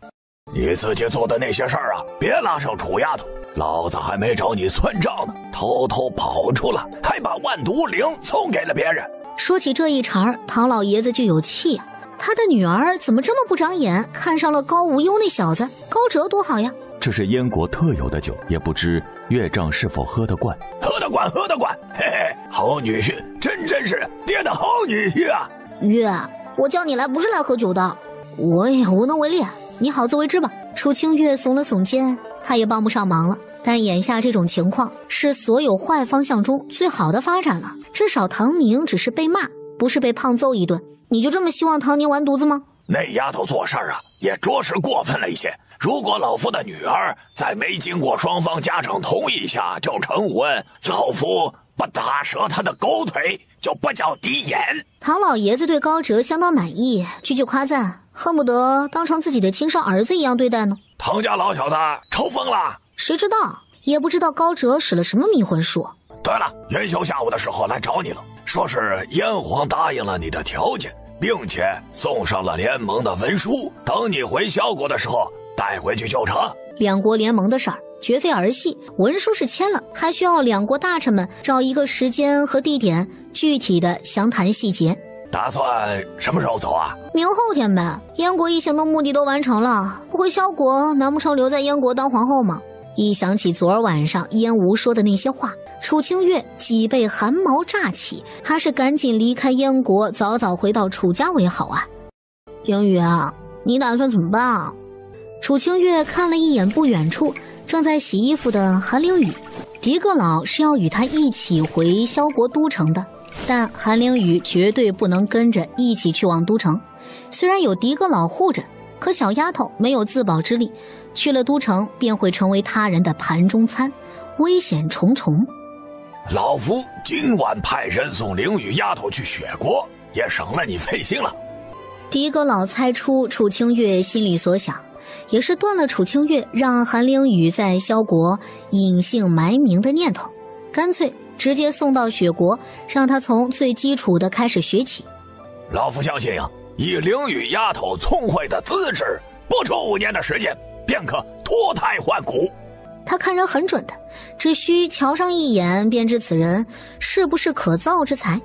你自己做的那些事儿啊，别拉上楚丫头。老子还没找你算账呢，偷偷跑出来，还把万毒灵送给了别人。说起这一茬，唐老爷子就有气啊。他的女儿怎么这么不长眼，看上了高无忧那小子？高哲多好呀！这是燕国特有的酒，也不知岳丈是否喝得惯？喝得惯，嘿嘿，好女婿，真是爹的好女婿啊！岳，我叫你来不是来喝酒的，我也无能为力，你好自为之吧。楚清月耸了耸肩，他也帮不上忙了。但眼下这种情况是所有坏方向中最好的发展了，至少唐宁只是被骂，不是被胖揍一顿。你就这么希望唐宁完犊子吗？那丫头做事啊，也着实过分了一些。如果老夫的女儿在没经过双方家长同意下就成婚，老夫不打折她的狗腿就不叫低眼。唐老爷子对高哲相当满意，句句夸赞，恨不得当成自己的亲生儿子一样对待呢。唐家老小子抽风了？谁知道，也不知道高哲使了什么迷魂术。对了，元宵下午的时候来找你了，说是燕皇答应了你的条件，并且送上了联盟的文书，等你回萧国的时候带回去就成。两国联盟的事儿绝非儿戏，文书是签了，还需要两国大臣们找一个时间和地点，具体的详谈细节。打算什么时候走啊？明后天呗。燕国一行的目的都完成了，不回萧国，难不成留在燕国当皇后吗？一想起昨儿晚上燕无说的那些话，楚清月脊背汗毛乍起，还是赶紧离开燕国，早早回到楚家为好啊。凌雨啊，你打算怎么办啊？楚清月看了一眼不远处正在洗衣服的韩凌雨，狄阁老是要与他一起回萧国都城的，但韩凌雨绝对不能跟着一起去往都城。虽然有狄阁老护着，可小丫头没有自保之力，去了都城便会成为他人的盘中餐，危险重重。老夫今晚派人送凌雨丫头去雪国，也省了你费心了。狄阁老猜出楚清月心里所想，也是断了楚清月让韩凌雨在萧国隐姓埋名的念头，干脆直接送到雪国，让他从最基础的开始学起。老夫相信啊，以凌雨丫头聪慧的资质，不出5年的时间便可脱胎换骨。他看人很准的，只需瞧上一眼便知此人是不是可造之才。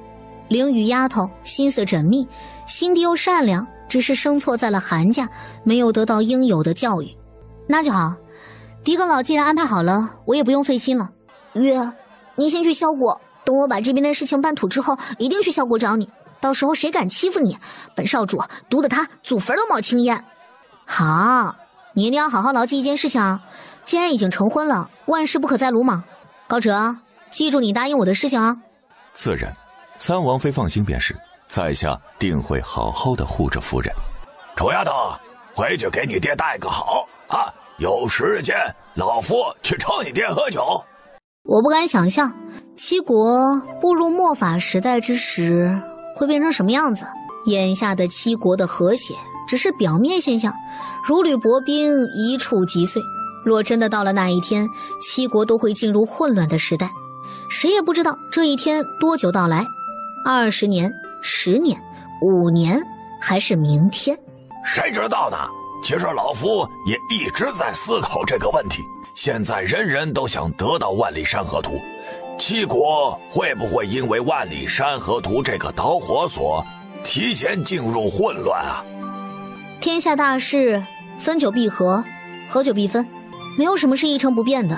凌雨丫头心思缜密，心地又善良，只是生错在了韩家，没有得到应有的教育。那就好，狄阁老既然安排好了，我也不用费心了。月，你先去萧国，等我把这边的事情办妥之后，一定去萧国找你。到时候谁敢欺负你，本少主毒得他祖坟都冒青烟。好，你一定要好好牢记一件事情啊，既然已经成婚了，万事不可再鲁莽。高哲，记住你答应我的事情啊。自然，三王妃放心便是，在下定会好好的护着夫人。楚丫头，回去给你爹带个好啊，有时间老夫去找你爹喝酒。我不敢想象七国步入末法时代之时会变成什么样子。眼下的七国的和谐只是表面现象，如履薄冰，一触即碎。若真的到了那一天，七国都会进入混乱的时代，谁也不知道这一天多久到来，20年、10年、5年，还是明天？谁知道呢？其实老夫也一直在思考这个问题。现在人人都想得到万里山河图，七国会不会因为万里山河图这个导火索提前进入混乱啊？天下大事，分久必合，合久必分，没有什么是一成不变的。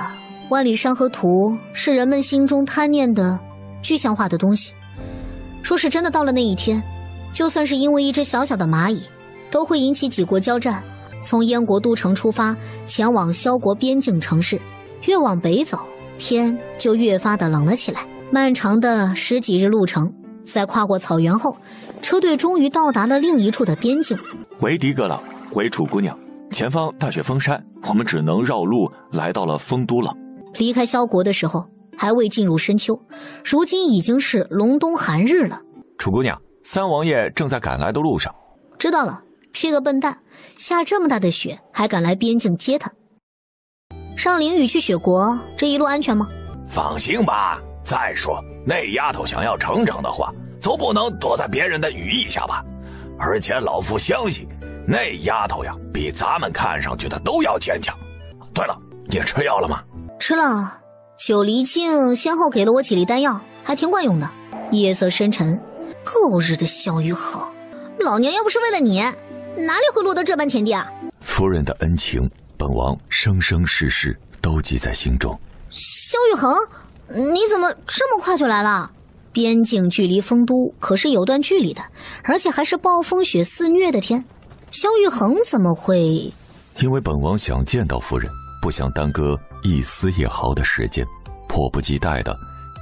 万里山河图是人们心中贪念的具象化的东西。说是真的到了那一天，就算是因为一只小小的蚂蚁，都会引起几国交战。从燕国都城出发，前往萧国边境城市，越往北走，天就越发的冷了起来。漫长的10几日路程，在跨过草原后，车队终于到达了另一处的边境。回狄阁老，回楚姑娘，前方大雪封山，我们只能绕路来到了丰都了。离开萧国的时候还未进入深秋，如今已经是隆冬寒日了。楚姑娘，三王爷正在赶来的路上。知道了，这个笨蛋，下这么大的雪还敢来边境接他。上凌雨去雪国，这一路安全吗？放心吧。再说那丫头想要成长的话，总不能躲在别人的羽翼下吧。而且老夫相信那丫头呀，比咱们看上去的都要坚强。对了，你吃药了吗？吃了，九离镜先后给了我几粒丹药，还挺管用的。夜色深沉，狗日的萧玉衡，老娘要不是为了你，哪里会落得这般田地啊？夫人的恩情，本王生生世世都记在心中。萧玉衡，你怎么这么快就来了？边境距离丰都可是有段距离的，而且还是暴风雪肆虐的天，萧玉衡怎么会？因为本王想见到夫人，不想耽搁一丝一毫的时间，迫不及待的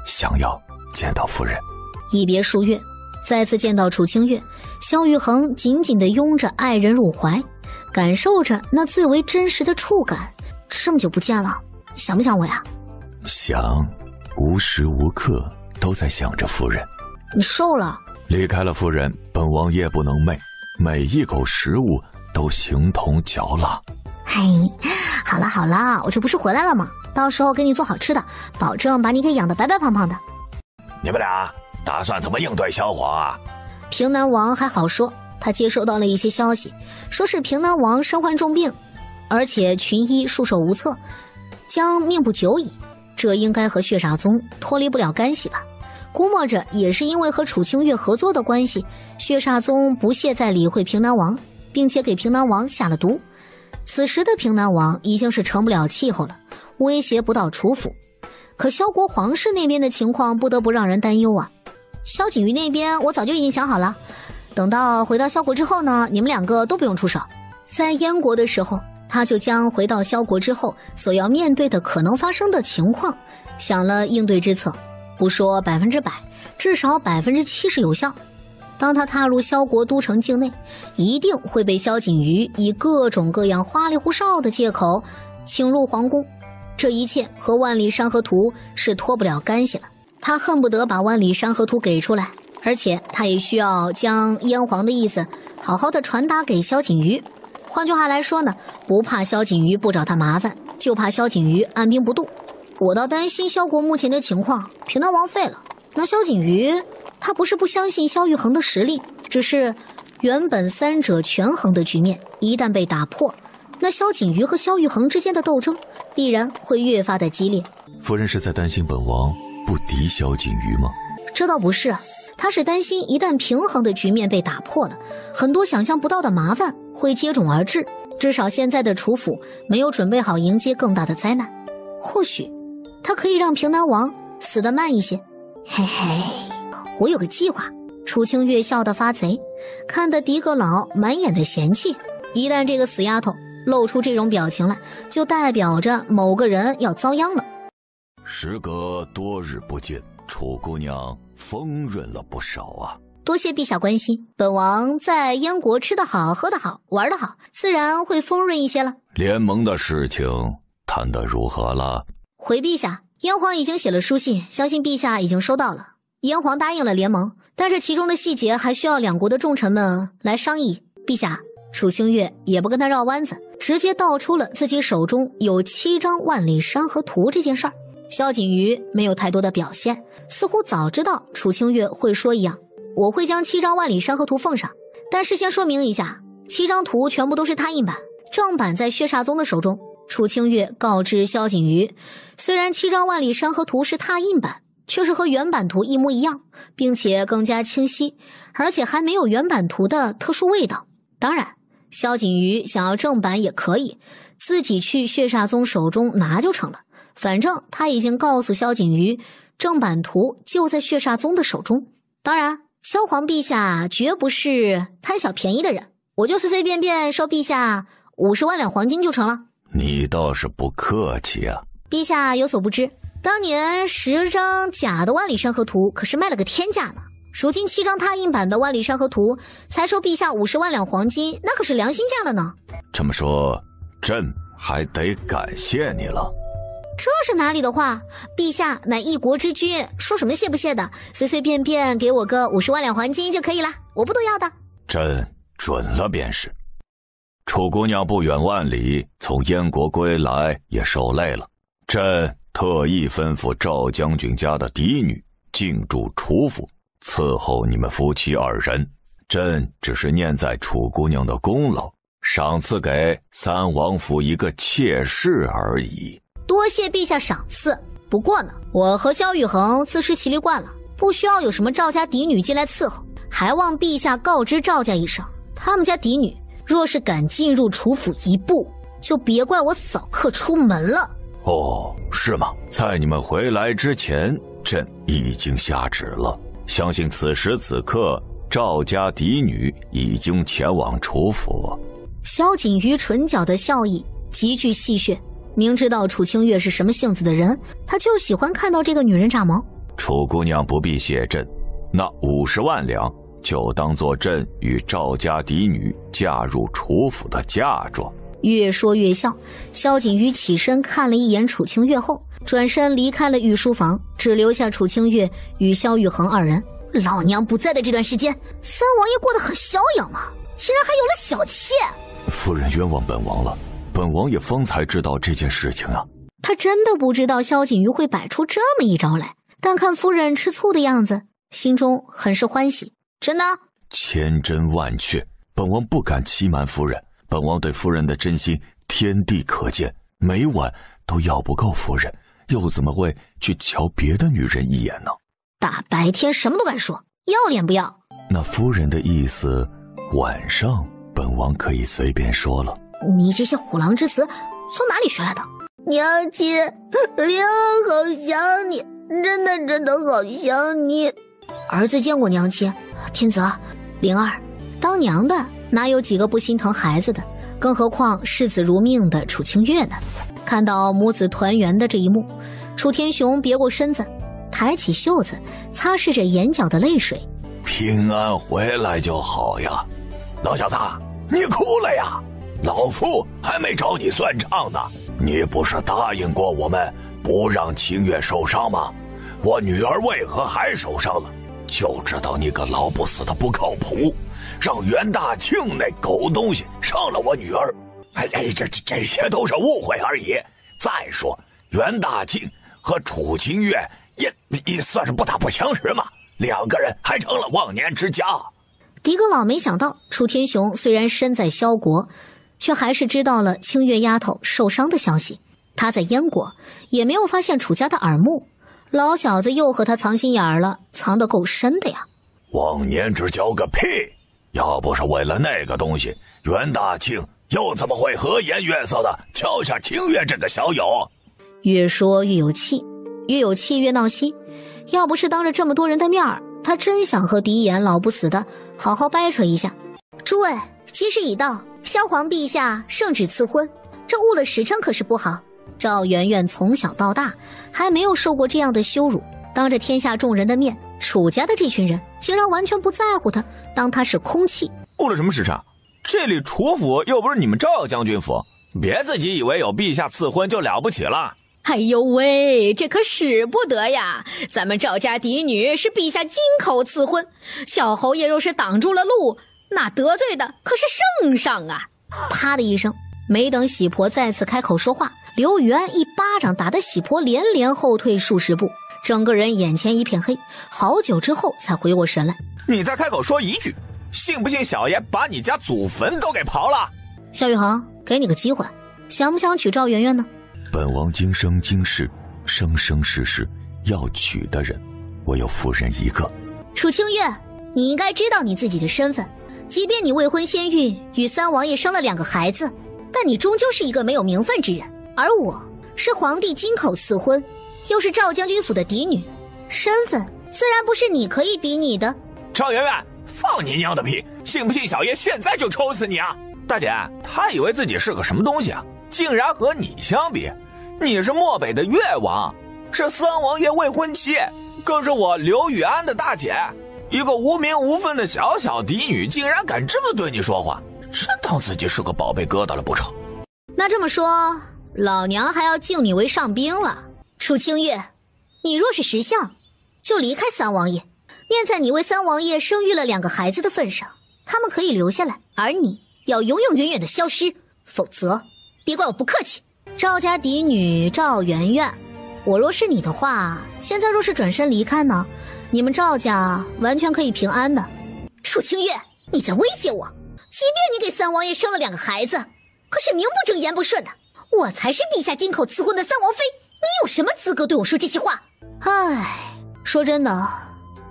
想要见到夫人。一别数月，再次见到楚清月，萧玉衡紧紧地拥着爱人入怀，感受着那最为真实的触感。这么久不见了，想不想我呀？想，无时无刻都在想着夫人。你瘦了。离开了夫人，本王夜不能寐，每一口食物都形同嚼蜡。嘿，好了好了，我这不是回来了吗？到时候给你做好吃的，保证把你给养得白白胖胖的。你们俩打算怎么应对萧皇啊？平南王还好说，他接收到了一些消息，说是平南王身患重病，而且群医束手无策，将命不久矣。这应该和血煞宗脱离不了干系吧？估摸着也是因为和楚清月合作的关系，血煞宗不屑再理会平南王，并且给平南王下了毒。此时的平南王已经是成不了气候了，威胁不到楚府。可萧国皇室那边的情况不得不让人担忧啊。萧景瑜那边我早就已经想好了，等到回到萧国之后呢，你们2个都不用出手。在燕国的时候，他就将回到萧国之后所要面对的可能发生的情况想了应对之策，不说100%，至少70%有效。当他踏入萧国都城境内，一定会被萧景瑜以各种各样花里胡哨的借口请入皇宫。这一切和万里山河图是脱不了干系了。他恨不得把万里山河图给出来，而且他也需要将燕皇的意思好好的传达给萧景瑜。换句话来说呢，不怕萧景瑜不找他麻烦，就怕萧景瑜按兵不动。我倒担心萧国目前的情况，平南王废了，那萧景瑜他不是不相信萧玉衡的实力，只是原本3者权衡的局面一旦被打破，那萧景瑜和萧玉衡之间的斗争必然会越发的激烈。夫人是在担心本王不敌萧景瑜吗？这倒不是啊，他是担心一旦平衡的局面被打破了，很多想象不到的麻烦会接踵而至，至少现在的楚府没有准备好迎接更大的灾难。或许他可以让平南王死得慢一些。嘿嘿，我有个计划。楚清月笑得发贼，看得狄阁老满眼的嫌弃。一旦这个死丫头露出这种表情来，就代表着某个人要遭殃了。时隔多日不见，楚姑娘丰润了不少啊。多谢陛下关心，本王在燕国吃得好，喝得好，玩得好，自然会丰润一些了。联盟的事情谈得如何了？回陛下，燕皇已经写了书信，相信陛下已经收到了。燕皇答应了联盟，但是其中的细节还需要2国的重臣们来商议。陛下，楚清月也不跟他绕弯子，直接道出了自己手中有7张万里山河图这件事儿。萧景瑜没有太多的表现，似乎早知道楚清月会说一样，我会将7张万里山河图奉上，但事先说明一下，7张图全部都是拓印版，正版在血煞宗的手中。楚清月告知萧景瑜，虽然7张万里山河图是拓印版，却是和原版图一模一样，并且更加清晰，而且还没有原版图的特殊味道。当然，萧景瑜想要正版也可以，自己去血煞宗手中拿就成了。反正他已经告诉萧景瑜，正版图就在血煞宗的手中。当然，萧皇陛下绝不是贪小便宜的人，我就随随便便收陛下50万两黄金就成了。你倒是不客气啊。陛下有所不知，当年10张假的万里山河图可是卖了个天价呢，如今7张拓印版的万里山河图才收陛下50万两黄金，那可是良心价了呢。这么说，朕还得感谢你了。这是哪里的话？陛下乃一国之君，说什么谢不谢的，随随便便给我个50万两黄金就可以了，我不都要的。朕准了便是。楚姑娘不远万里从燕国归来也受累了，朕特意吩咐赵将军家的嫡女进驻楚府，伺候你们夫妻2人。朕只是念在楚姑娘的功劳，赏赐给3王府一个妾室而已。多谢陛下赏赐，不过呢，我和萧玉衡自食其力惯了，不需要有什么赵家嫡女进来伺候，还望陛下告知赵家一声，他们家嫡女若是敢进入楚府一步，就别怪我扫客出门了。哦，是吗？在你们回来之前，朕已经下旨了，相信此时此刻赵家嫡女已经前往楚府。萧景瑜唇角的笑意极具戏谑，明知道楚清月是什么性子的人，他就喜欢看到这个女人炸毛。楚姑娘不必谢朕，那50万两就当作朕与赵家嫡女嫁入楚府的嫁妆。越说越笑，萧景瑜起身看了一眼楚清月后，转身离开了御书房，只留下楚清月与萧玉衡2人。老娘不在的这段时间，3王爷过得很逍遥嘛，竟然还有了小妾。夫人冤枉本王了，本王也方才知道这件事情啊。他真的不知道萧景瑜会摆出这么一招来，但看夫人吃醋的样子，心中很是欢喜。真的？千真万确，本王不敢欺瞒夫人，本王对夫人的真心天地可见，每晚都要不够夫人，又怎么会去瞧别的女人一眼呢？大白天什么都敢说，要脸不要？那夫人的意思，晚上本王可以随便说了。你这些虎狼之词从哪里学来的？娘亲，灵儿好想你，真的好想你。儿子见过娘亲。天泽，灵儿，当娘的哪有几个不心疼孩子的？更何况视子如命的楚清月呢？看到母子团圆的这一幕，楚天雄别过身子，抬起袖子擦拭着眼角的泪水。平安回来就好呀，老小子，你哭了呀？老夫还没找你算账呢。你不是答应过我们不让清月受伤吗？我女儿为何还受伤了？就知道你个老不死的不靠谱，让袁大庆那狗东西伤了我女儿。这些都是误会而已。再说袁大庆和楚清月也算是不打不相识嘛，两个人还成了忘年之交。狄阁老没想到楚天雄虽然身在萧国，却还是知道了清月丫头受伤的消息。他在燕国也没有发现楚家的耳目，老小子又和他藏心眼了，藏得够深的呀。忘年之交个屁！要不是为了那个东西，袁大庆又怎么会和颜悦色的敲下清月这个小友？越说越有气，越有气越闹心。要不是当着这么多人的面儿，他真想和狄言老不死的好好掰扯一下。诸位，吉时已到，萧皇陛下圣旨赐婚，这误了时辰可是不好。赵媛媛从小到大还没有受过这样的羞辱，当着天下众人的面，楚家的这群人竟然完全不在乎他，当他是空气。误了什么时辰？这里楚府又不是你们赵将军府，别自己以为有陛下赐婚就了不起了。哎呦喂，这可使不得呀！咱们赵家嫡女是陛下金口赐婚，小侯爷若是挡住了路，那得罪的可是圣上啊！啪的一声，没等喜婆再次开口说话，刘宇安一巴掌打得喜婆连连后退数十步，整个人眼前一片黑，好久之后才回过神来。你再开口说一句，信不信小爷把你家祖坟都给刨了？萧玉衡，给你个机会，想不想娶赵媛媛呢？本王今生今世，生生世世要娶的人，我有夫人一个。楚清月，你应该知道你自己的身份，即便你未婚先孕，与三王爷生了2个孩子，但你终究是一个没有名分之人。而我是皇帝金口赐婚，又是赵将军府的嫡女，身份自然不是你可以比拟的。赵媛媛，放你娘的屁！信不信小爷现在就抽死你啊！大姐，他以为自己是个什么东西啊，竟然和你相比。你是漠北的越王，是三王爷未婚妻，更是我刘宇安的大姐。一个无名无分的小小嫡女，竟然敢这么对你说话，真当自己是个宝贝疙瘩了不成？那这么说，老娘还要敬你为上宾了。楚清月，你若是识相，就离开三王爷，念在你为三王爷生育了2个孩子的份上，他们可以留下来，而你要永永远远的消失，否则别怪我不客气。赵家嫡女赵媛媛，我若是你的话，现在若是转身离开呢，你们赵家完全可以平安的。楚清月，你在威胁我？即便你给三王爷生了2个孩子，可是名不正言不顺的，我才是陛下金口赐婚的三王妃，你有什么资格对我说这些话？唉，说真的，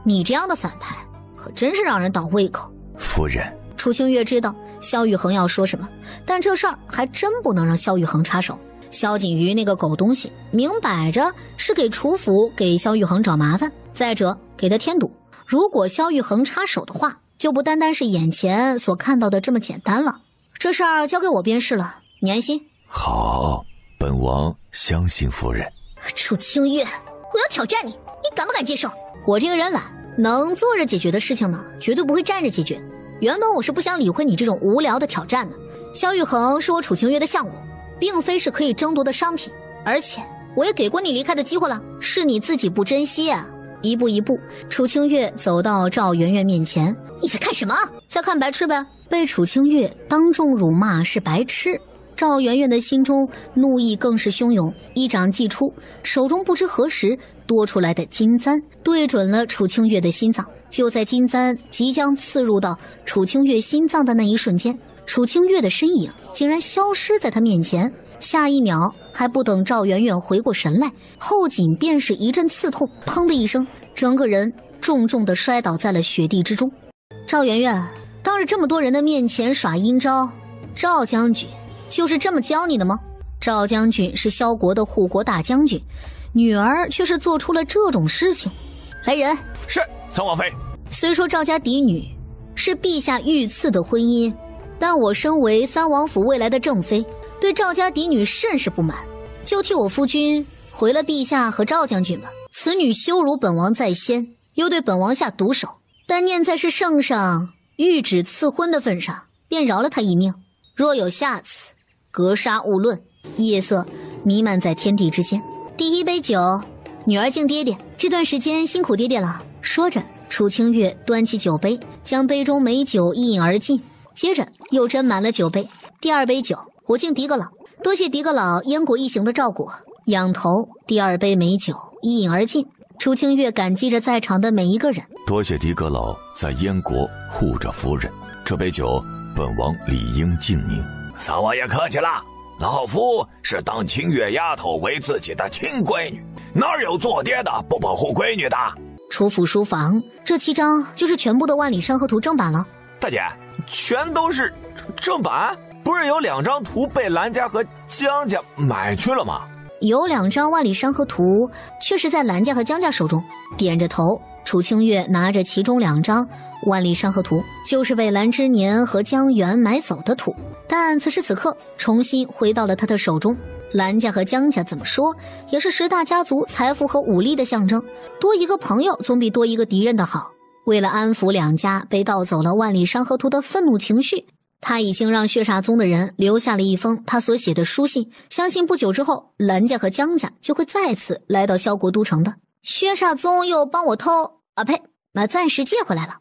你这样的反派可真是让人倒胃口。夫人，楚清月知道萧玉衡要说什么，但这事儿还真不能让萧玉衡插手。萧景瑜那个狗东西，明摆着是给楚府给萧玉衡找麻烦，再者给他添堵。如果萧玉衡插手的话，就不单单是眼前所看到的这么简单了。这事儿交给我便是了，你安心。好，本王相信夫人。楚清月，我要挑战你，你敢不敢接受？我这个人懒，能坐着解决的事情呢，绝对不会站着解决。原本我是不想理会你这种无聊的挑战的。萧玉衡是我楚清月的相公，并非是可以争夺的商品，而且我也给过你离开的机会了，是你自己不珍惜啊。一步一步，楚清月走到赵媛媛面前。你在看什么？在看白痴呗。被楚清月当众辱骂是白痴，赵媛媛的心中怒意更是汹涌，一掌击出，手中不知何时多出来的金簪对准了楚清月的心脏。就在金簪即将刺入到楚清月心脏的那一瞬间，楚清月的身影竟然消失在他面前。下一秒还不等赵媛媛回过神来，后颈便是一阵刺痛，砰的一声，整个人重重地摔倒在了雪地之中。赵媛媛当着这么多人的面前耍阴招，赵将军就是这么教你的吗？赵将军是萧国的护国大将军，女儿却是做出了这种事情。来人！是三王妃。虽说赵家嫡女是陛下御赐的婚姻，但我身为三王府未来的正妃，对赵家嫡女甚是不满，就替我夫君回了陛下和赵将军吧。此女羞辱本王在先，又对本王下毒手，但念在是圣上谕旨赐婚的份上，便饶了她一命。若有下次，格杀勿论。夜色弥漫在天地之间。第一杯酒，女儿敬爹爹，这段时间辛苦爹爹了。说着，楚清月端起酒杯，将杯中美酒一饮而尽，接着又斟满了酒杯。第二杯酒，我敬狄阁老，多谢狄阁老燕国一行的照顾。仰头，第二杯美酒一饮而尽。楚清月感激着在场的每一个人，多谢狄阁老在燕国护着夫人，这杯酒本王理应敬您。三王爷客气了，老夫是当清月丫头为自己的亲闺女，哪有做爹的不保护闺女的？楚府书房这7章就是全部的万里山河图正版了。大姐，全都是正版？不是有2张图被兰家和江家买去了吗？有2张万里山河图确实在兰家和江家手中。点着头，楚清月拿着其中2张万里山河图，就是被兰之年和江源买走的图，但此时此刻重新回到了他的手中。兰家和江家怎么说也是10大家族财富和武力的象征，多一个朋友总比多一个敌人的好。为了安抚2家被盗走了万里山河图的愤怒情绪，他已经让血煞宗的人留下了一封他所写的书信，相信不久之后兰家和江家就会再次来到萧国都城的。血煞宗又帮我暂时借回来了。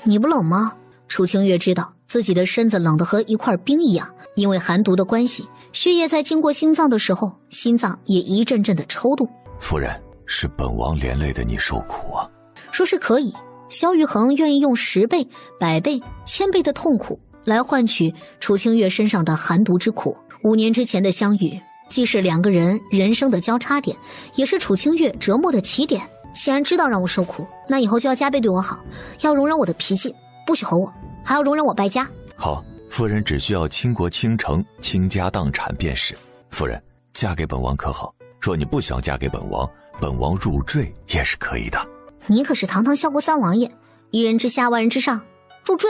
你不冷吗？楚清月知道自己的身子冷得和一块冰一样，因为寒毒的关系，血液在经过心脏的时候，心脏也一阵阵的抽动。夫人，是本王连累的你受苦啊。说是可以，萧玉衡愿意用10倍、100倍、1000倍的痛苦来换取楚清月身上的寒毒之苦。5年之前的相遇，既是2个人人生的交叉点，也是楚清月折磨的起点。既然知道让我受苦，那以后就要加倍对我好，要容忍我的脾气，不许吼我，还要容忍我败家。好，夫人只需要倾国倾城、倾家荡产便是。夫人，嫁给本王可好？若你不想嫁给本王，本王入赘也是可以的。你可是堂堂萧国3王爷，一人之下万人之上，入赘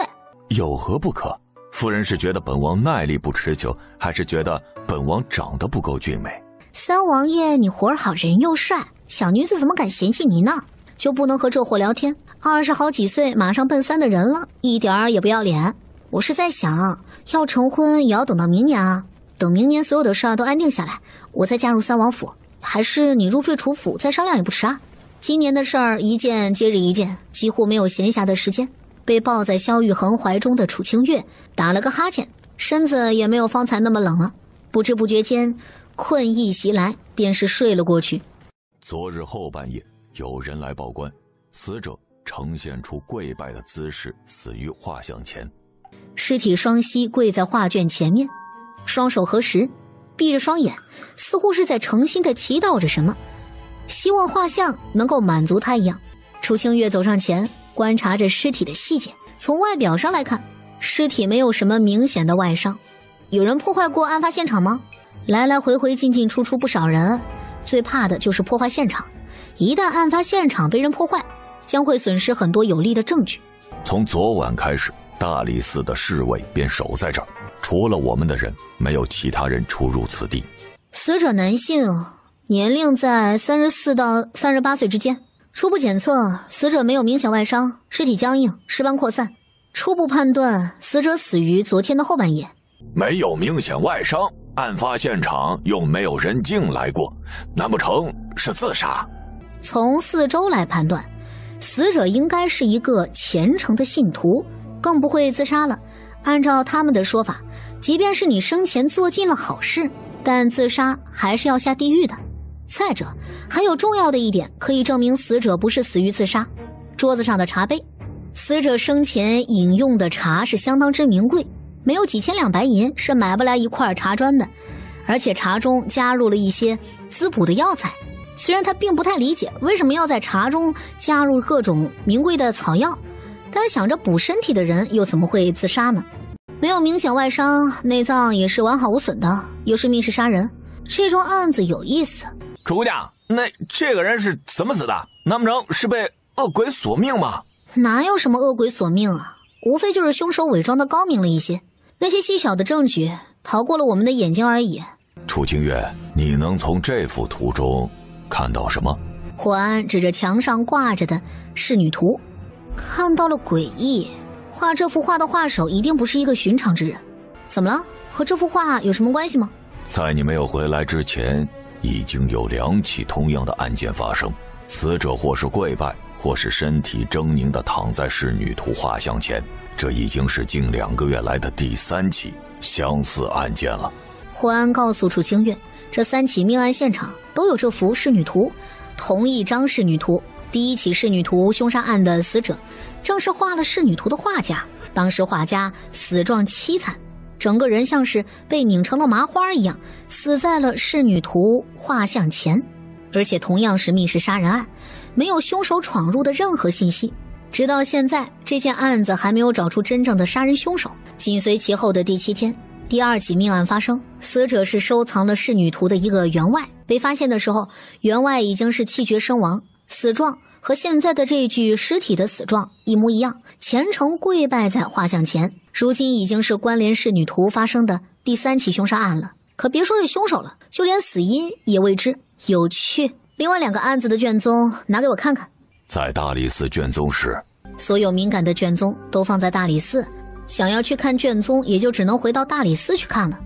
有何不可？夫人是觉得本王耐力不持久，还是觉得本王长得不够俊美？3王爷你活儿好人又帅，小女子怎么敢嫌弃你呢？就不能和这货聊天？20好几岁马上奔3的人了，一点儿也不要脸。我是在想，要成婚也要等到明年啊，等明年所有的事儿都安定下来，我再加入3王府，还是你入赘楚府再商量也不迟啊。今年的事儿一件接着一件，几乎没有闲暇的时间。被抱在萧玉衡怀中的楚清月打了个哈欠，身子也没有方才那么冷了。不知不觉间，困意袭来，便是睡了过去。昨日后半夜，有人来报官，死者呈现出跪拜的姿势，死于画像前。尸体双膝跪在画卷前面，双手合十，闭着双眼，似乎是在诚心的祈祷着什么，希望画像能够满足他一样。楚清月走上前，观察着尸体的细节。从外表上来看，尸体没有什么明显的外伤。有人破坏过案发现场吗？来来回回进进出出不少人，最怕的就是破坏现场。一旦案发现场被人破坏，将会损失很多有利的证据。从昨晚开始，大理寺的侍卫便守在这儿，除了我们的人，没有其他人出入此地。死者男性，年龄在34到38岁之间。初步检测，死者没有明显外伤，尸体僵硬，尸斑扩散。初步判断，死者死于昨天的后半夜。没有明显外伤，案发现场又没有人进来过，难不成是自杀？从4周来判断，死者应该是一个虔诚的信徒，更不会自杀了。按照他们的说法，即便是你生前做尽了好事，但自杀还是要下地狱的。再者，还有重要的一点可以证明死者不是死于自杀：桌子上的茶杯。死者生前饮用的茶是相当之名贵，没有几千两白银是买不来一块茶砖的，而且茶中加入了一些滋补的药材。虽然他并不太理解为什么要在茶中加入各种名贵的草药，但想着补身体的人又怎么会自杀呢？没有明显外伤，内脏也是完好无损的，又是密室杀人，这桩案子有意思。楚姑娘，那这个人是怎么死的？难不成是被恶鬼索命吗？哪有什么恶鬼索命啊，无非就是凶手伪装的高明了一些，那些细小的证据逃过了我们的眼睛而已。楚清月，你能从这幅图中看到什么？霍安指着墙上挂着的仕女图，看到了诡异。画这幅画的画手一定不是一个寻常之人。怎么了？和这幅画有什么关系吗？在你没有回来之前，已经有2起同样的案件发生，死者或是跪拜，或是身体狰狞地躺在仕女图画像前。这已经是近2个月来的第3起相似案件了。霍安告诉楚清月，这3起命案现场都有这幅仕女图，同一张仕女图。第1起仕女图凶杀案的死者正是画了仕女图的画家，当时画家死状凄惨，整个人像是被拧成了麻花一样，死在了仕女图画像前。而且同样是密室杀人案，没有凶手闯入的任何信息。直到现在，这件案子还没有找出真正的杀人凶手。紧随其后的第7天，第2起命案发生，死者是收藏了仕女图的一个员外，被发现的时候，员外已经是气绝身亡，死状和现在的这具尸体的死状一模一样，虔诚跪拜在画像前。如今已经是关联仕女图发生的第3起凶杀案了，可别说是凶手了，就连死因也未知，有趣。另外2个案子的卷宗拿给我看看。在大理寺卷宗室，所有敏感的卷宗都放在大理寺，想要去看卷宗也就只能回到大理寺去看了。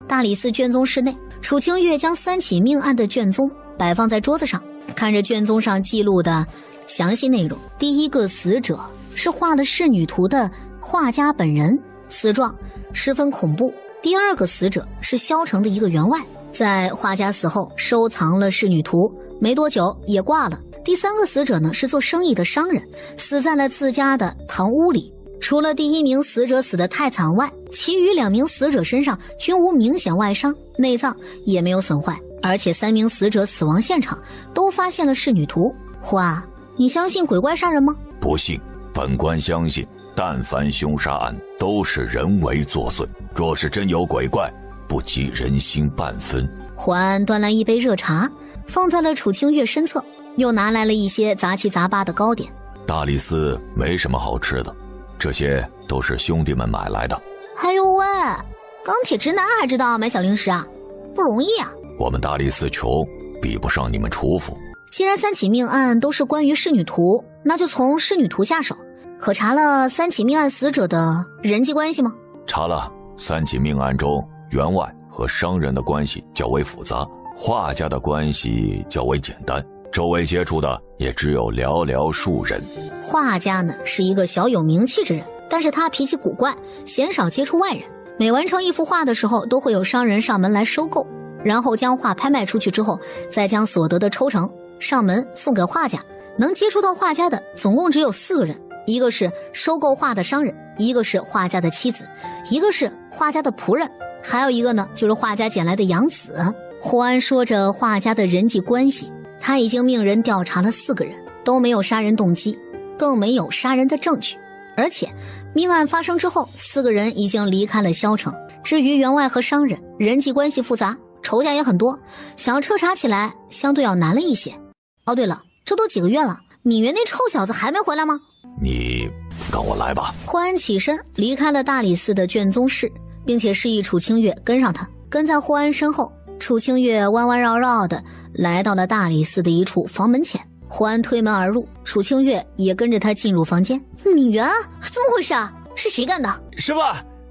大理寺卷宗室内，楚清月将3起命案的卷宗摆放在桌子上，看着卷宗上记录的详细内容。第1个死者是画了仕女图的画家本人，死状十分恐怖。第2个死者是萧城的一个员外，在画家死后收藏了仕女图，没多久也挂了。第3个死者呢是做生意的商人，死在了自家的堂屋里。除了第1名死者死得太惨外，其余2名死者身上均无明显外伤，内脏也没有损坏，而且3名死者死亡现场都发现了仕女图。花，你相信鬼怪杀人吗？不信。本官相信，但凡凶杀案都是人为作祟，若是真有鬼怪，不及人心半分。胡安端来一杯热茶，放在了楚清月身侧，又拿来了一些杂七杂八的糕点。大理寺没什么好吃的，这些都是兄弟们买来的。哎呦喂，钢铁直男还知道买小零食啊，不容易啊。我们大理寺穷，比不上你们楚府。既然3起命案都是关于仕女图，那就从仕女图下手。可查了3起命案死者的人际关系吗？查了，3起命案中，员外和商人的关系较为复杂，画家的关系较为简单，周围接触的也只有寥寥数人。画家呢是一个小有名气之人，但是他脾气古怪，鲜少接触外人。每完成一幅画的时候，都会有商人上门来收购，然后将画拍卖出去之后，再将所得的抽成上门送给画家。能接触到画家的总共只有4个人，一个是收购画的商人，一个是画家的妻子，一个是画家的仆人，还有一个呢就是画家捡来的养子。胡安说着画家的人际关系，他已经命人调查了4个人，都没有杀人动机，更没有杀人的证据。而且命案发生之后，4个人已经离开了萧城。至于员外和商人，人际关系复杂，仇家也很多，想要彻查起来相对要难了一些。哦对了，这都几个月了，闵元那臭小子还没回来吗？你跟我来吧。霍安起身离开了大理寺的卷宗室，并且示意楚清月跟上他。跟在霍安身后，楚清月弯弯绕绕的来到了大理寺的一处房门前。霍安推门而入，楚清月也跟着他进入房间。闵元，怎么回事啊？是谁干的？师傅，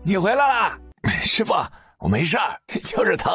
你回来了。师傅，我没事儿，就是疼。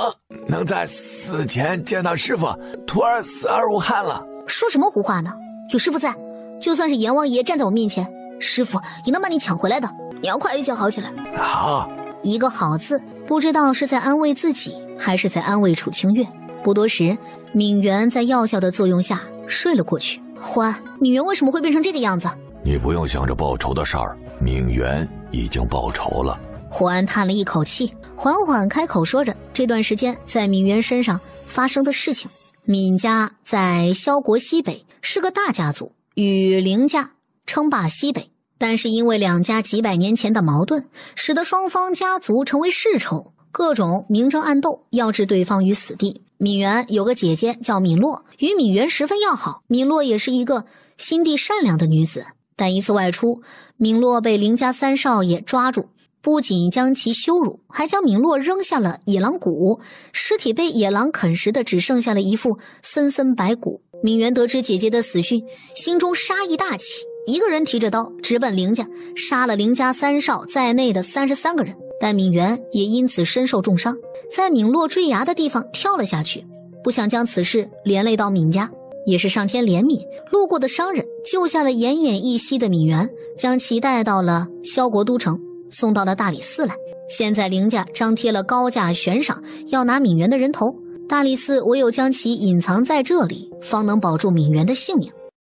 能在死前见到师傅，徒儿死而无憾了。说什么胡话呢？有师傅在，就算是阎王爷站在我面前，师傅也能把你抢回来的。你要快一些好起来。好。一个好字，不知道是在安慰自己，还是在安慰楚清月。不多时，闵元在药效的作用下睡了过去。欢，闵元为什么会变成这个样子？你不用想着报仇的事儿，闵元已经报仇了。胡安叹了一口气，缓缓开口说着这段时间在闵元身上发生的事情。闵家在萧国西北是个大家族，与凌家称霸西北，但是因为两家几百年前的矛盾，使得双方家族成为世仇，各种明争暗斗，要置对方于死地。闵元有个姐姐叫闵洛，与闵元十分要好。闵洛也是一个心地善良的女子，但一次外出，闵洛被凌家三少爷抓住，不仅将其羞辱，还将闵洛扔下了野狼谷，尸体被野狼啃食的只剩下了一副森森白骨。闵元得知姐姐的死讯，心中杀意大起，一个人提着刀直奔凌家，杀了凌家三少在内的33个人。但闵元也因此身受重伤，在闵洛坠崖的地方跳了下去，不想将此事连累到闵家。也是上天怜悯，路过的商人救下了奄奄一息的闵元，将其带到了萧国都城，送到了大理寺来。现在凌家张贴了高价悬赏，要拿闵元的人头，大理寺唯有将其隐藏在这里，方能保住闵元的性命。